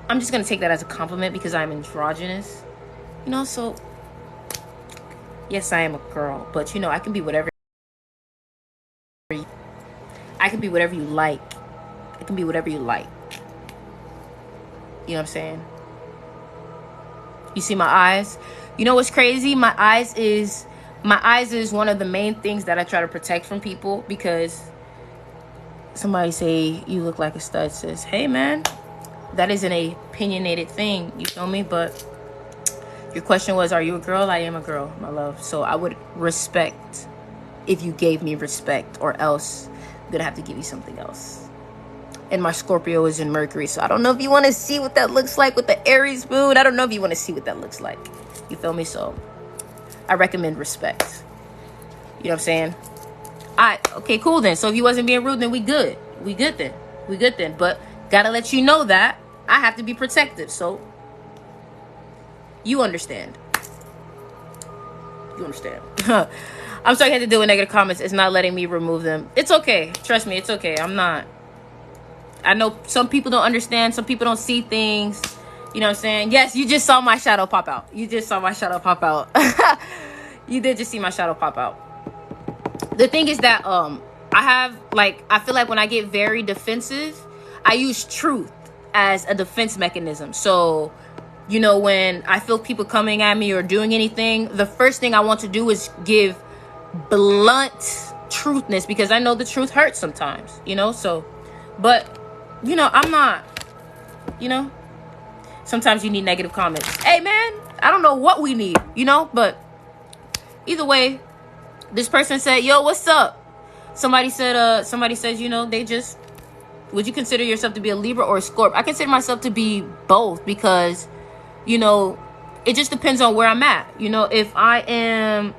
I'm just going to take that as a compliment because I'm androgynous. So yes, I am a girl, but I can be whatever. I can be whatever you like. I can be whatever you like. You know what I'm saying? You see my eyes? You know what's crazy? My eyes is one of the main things that I try to protect from people, because somebody say you look like a stud, sis. Hey man, that is an opinionated thing, you feel me? But your question was, are you a girl? I am a girl, my love. So I would respect if you gave me respect, or else I'm gonna have to give you something else. And my Scorpio is in Mercury, so I don't know if you want to see what that looks like with the Aries moon. I don't know if you want to see what that looks like. You feel me? So I recommend respect. You know what I'm saying? Okay, cool then. So if you wasn't being rude, then we good. We good then. But gotta let you know that I have to be protective. So you understand. I'm sorry I had to deal with negative comments. It's not letting me remove them. It's okay. Trust me, it's okay. I know some people don't understand. Some people don't see things. You know what I'm saying? Yes, you just saw my shadow pop out. You did just see my shadow pop out. the thing is that I feel like when I get very defensive, I use truth as a defense mechanism. So, you know, when I feel people coming at me or doing anything, the first thing I want to do is give blunt truthness, because I know the truth hurts sometimes, you know. So, but, you know, I'm not, you know, sometimes you need negative comments. Hey man, I don't know what we need, you know, but either way, this person said, yo, what's up? Somebody says, you know, would you consider yourself to be a Libra or a Scorp? I consider myself to be both, because, you know, it just depends on where I'm at. You know, if I'm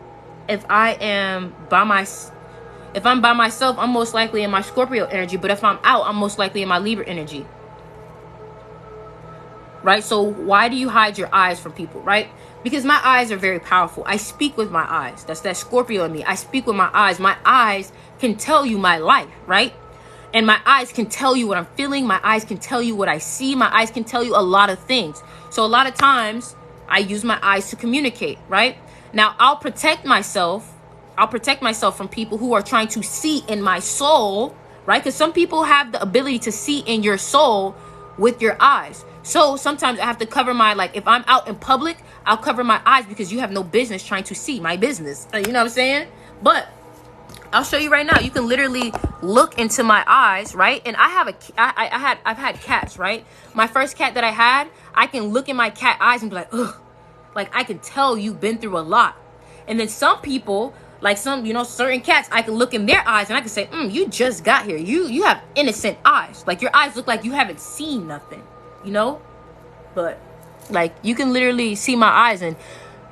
by myself, I'm most likely in my Scorpio energy. But if I'm out, I'm most likely in my Libra energy. Right? So why do you hide your eyes from people, right? Because my eyes are very powerful. I speak with my eyes. That's that Scorpio in me. I speak with my eyes. My eyes can tell you my life, right? And my eyes can tell you what I'm feeling. My eyes can tell you what I see. My eyes can tell you a lot of things. So a lot of times I use my eyes to communicate, right? Now I'll protect myself from people who are trying to see in my soul, right? Because some people have the ability to see in your soul with your eyes. So sometimes I have to cover like if I'm out in public, I'll cover my eyes, because you have no business trying to see my business. You know what I'm saying? But I'll show you right now. You can literally look into my eyes, right? And I've had cats, right? My first cat that I had, I can look in my cat eyes and be like, ugh, like I can tell you've been through a lot. And then some people, like some, you know, certain cats, I can look in their eyes and I can say, you just got here. You have innocent eyes. Like your eyes look like you haven't seen nothing, you know? But like you can literally see my eyes and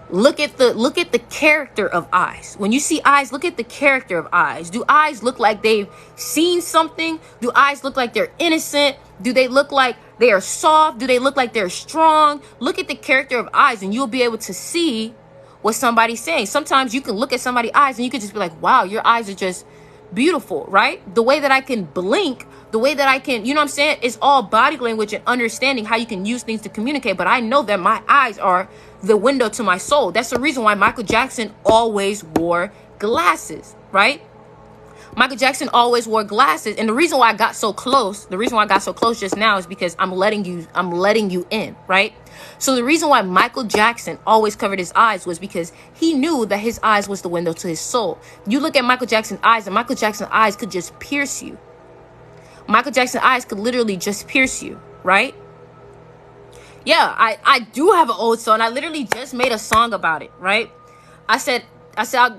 look at the character of eyes. When you see eyes, look at the character of eyes. Do eyes look like they've seen something? Do eyes look like they're innocent? Do they look like they are soft? Do they look like they're strong? Look at the character of eyes and you'll be able to see what somebody's saying. Sometimes you can look at somebody's eyes and you can just be like, wow, your eyes are just beautiful, right? The way that I can blink, the way that I can, you know what I'm saying? It's all body language and understanding how you can use things to communicate. But I know that my eyes are the window to my soul. That's the reason why Michael Jackson always wore glasses, right? Michael Jackson always wore glasses. And the reason why I got so close just now is because I'm letting you in, right? So the reason why Michael Jackson always covered his eyes was because he knew that his eyes was the window to his soul. You look at Michael Jackson's eyes, and Michael Jackson's eyes could just pierce you. Michael Jackson's eyes could literally just pierce you, right? Yeah, I do have an old song. I literally just made a song about it, right? I said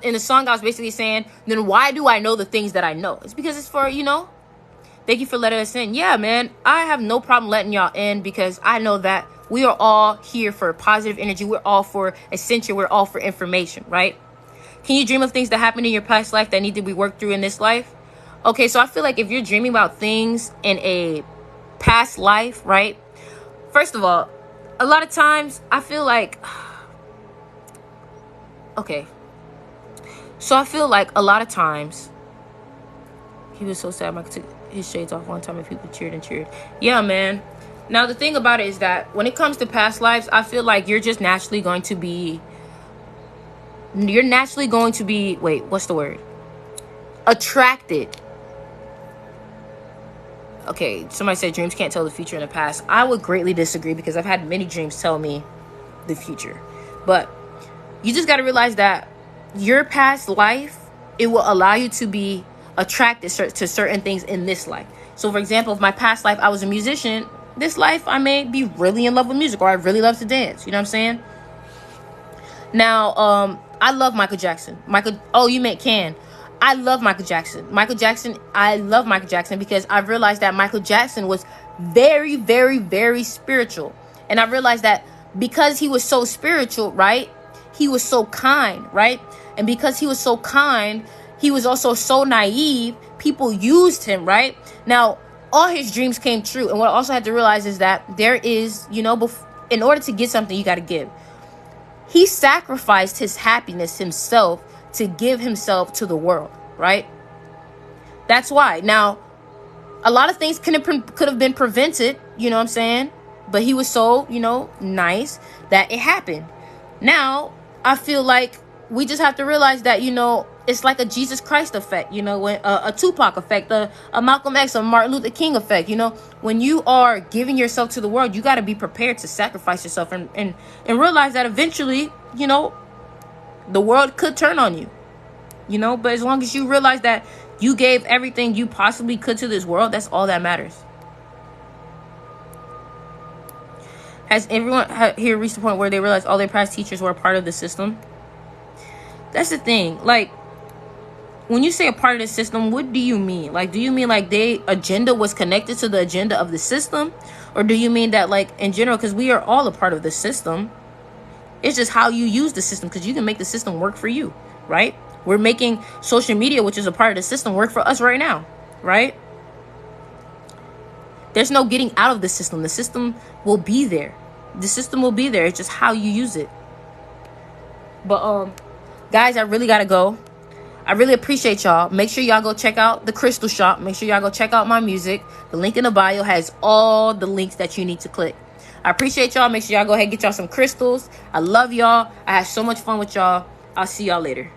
in the song, I was basically saying, then why do I know the things that I know? It's because it's for, you know, thank you for letting us in. Yeah, man, I have no problem letting y'all in, because I know that we are all here for positive energy. We're all for ascension. We're all for information, right? Can you dream of things that happened in your past life that need to be worked through in this life? Okay, so I feel like if you're dreaming about things in a past life, right? First of all, a lot of times I feel like, okay. So I feel like a lot of times, he was so sad, Michael took his shades off one time and people cheered and cheered. Yeah, man. Now, the thing about it is that when it comes to past lives, I feel like you're just naturally going to be, wait, what's the word? Attracted. Okay, somebody said dreams can't tell the future and the past. I would greatly disagree, because I've had many dreams tell me the future. But you just got to realize that your past life, it will allow you to be attracted to certain things in this life. So, for example, if my past life I was a musician, this life I may be really in love with music, or I really love to dance. You know what I'm saying? Now, I love Michael Jackson. You meant Can. I love Michael Jackson. I love Michael Jackson because I realized that Michael Jackson was very, very, very spiritual. And I realized that because he was so spiritual, right? He was so kind, right? And because he was so kind, he was also so naive. People used him, right? Now, all his dreams came true. And what I also had to realize is that there is, in order to get something, you got to give. He sacrificed his happiness himself to give himself to the world, right? That's why. Now, a lot of things could have been prevented, you know what I'm saying? But he was so, nice that it happened. Now, I feel like we just have to realize that, it's like a Jesus Christ effect, you know, when a Tupac effect, a Malcolm X, a Martin Luther King effect. You know, when you are giving yourself to the world, you got to be prepared to sacrifice yourself and realize that eventually, you know, the world could turn on you, you know, but as long as you realize that you gave everything you possibly could to this world, that's all that matters. Has everyone here reached the point where they realize all their past teachers were a part of the system? That's the thing. Like, when you say a part of the system, what do you mean? Like, do you mean like their agenda was connected to the agenda of the system? Or do you mean that, like, in general, because we are all a part of the system, it's just how you use the system, because you can make the system work for you, right? We're making social media, which is a part of the system, work for us right now, right? There's no getting out of the system. The system will be there. The system will be there. It's just how you use it. But, guys, I really got to go. I really appreciate y'all. Make sure y'all go check out the Crystal Shop. Make sure y'all go check out my music. The link in the bio has all the links that you need to click. I appreciate y'all. Make sure y'all go ahead and get y'all some crystals. I love y'all. I had so much fun with y'all. I'll see y'all later.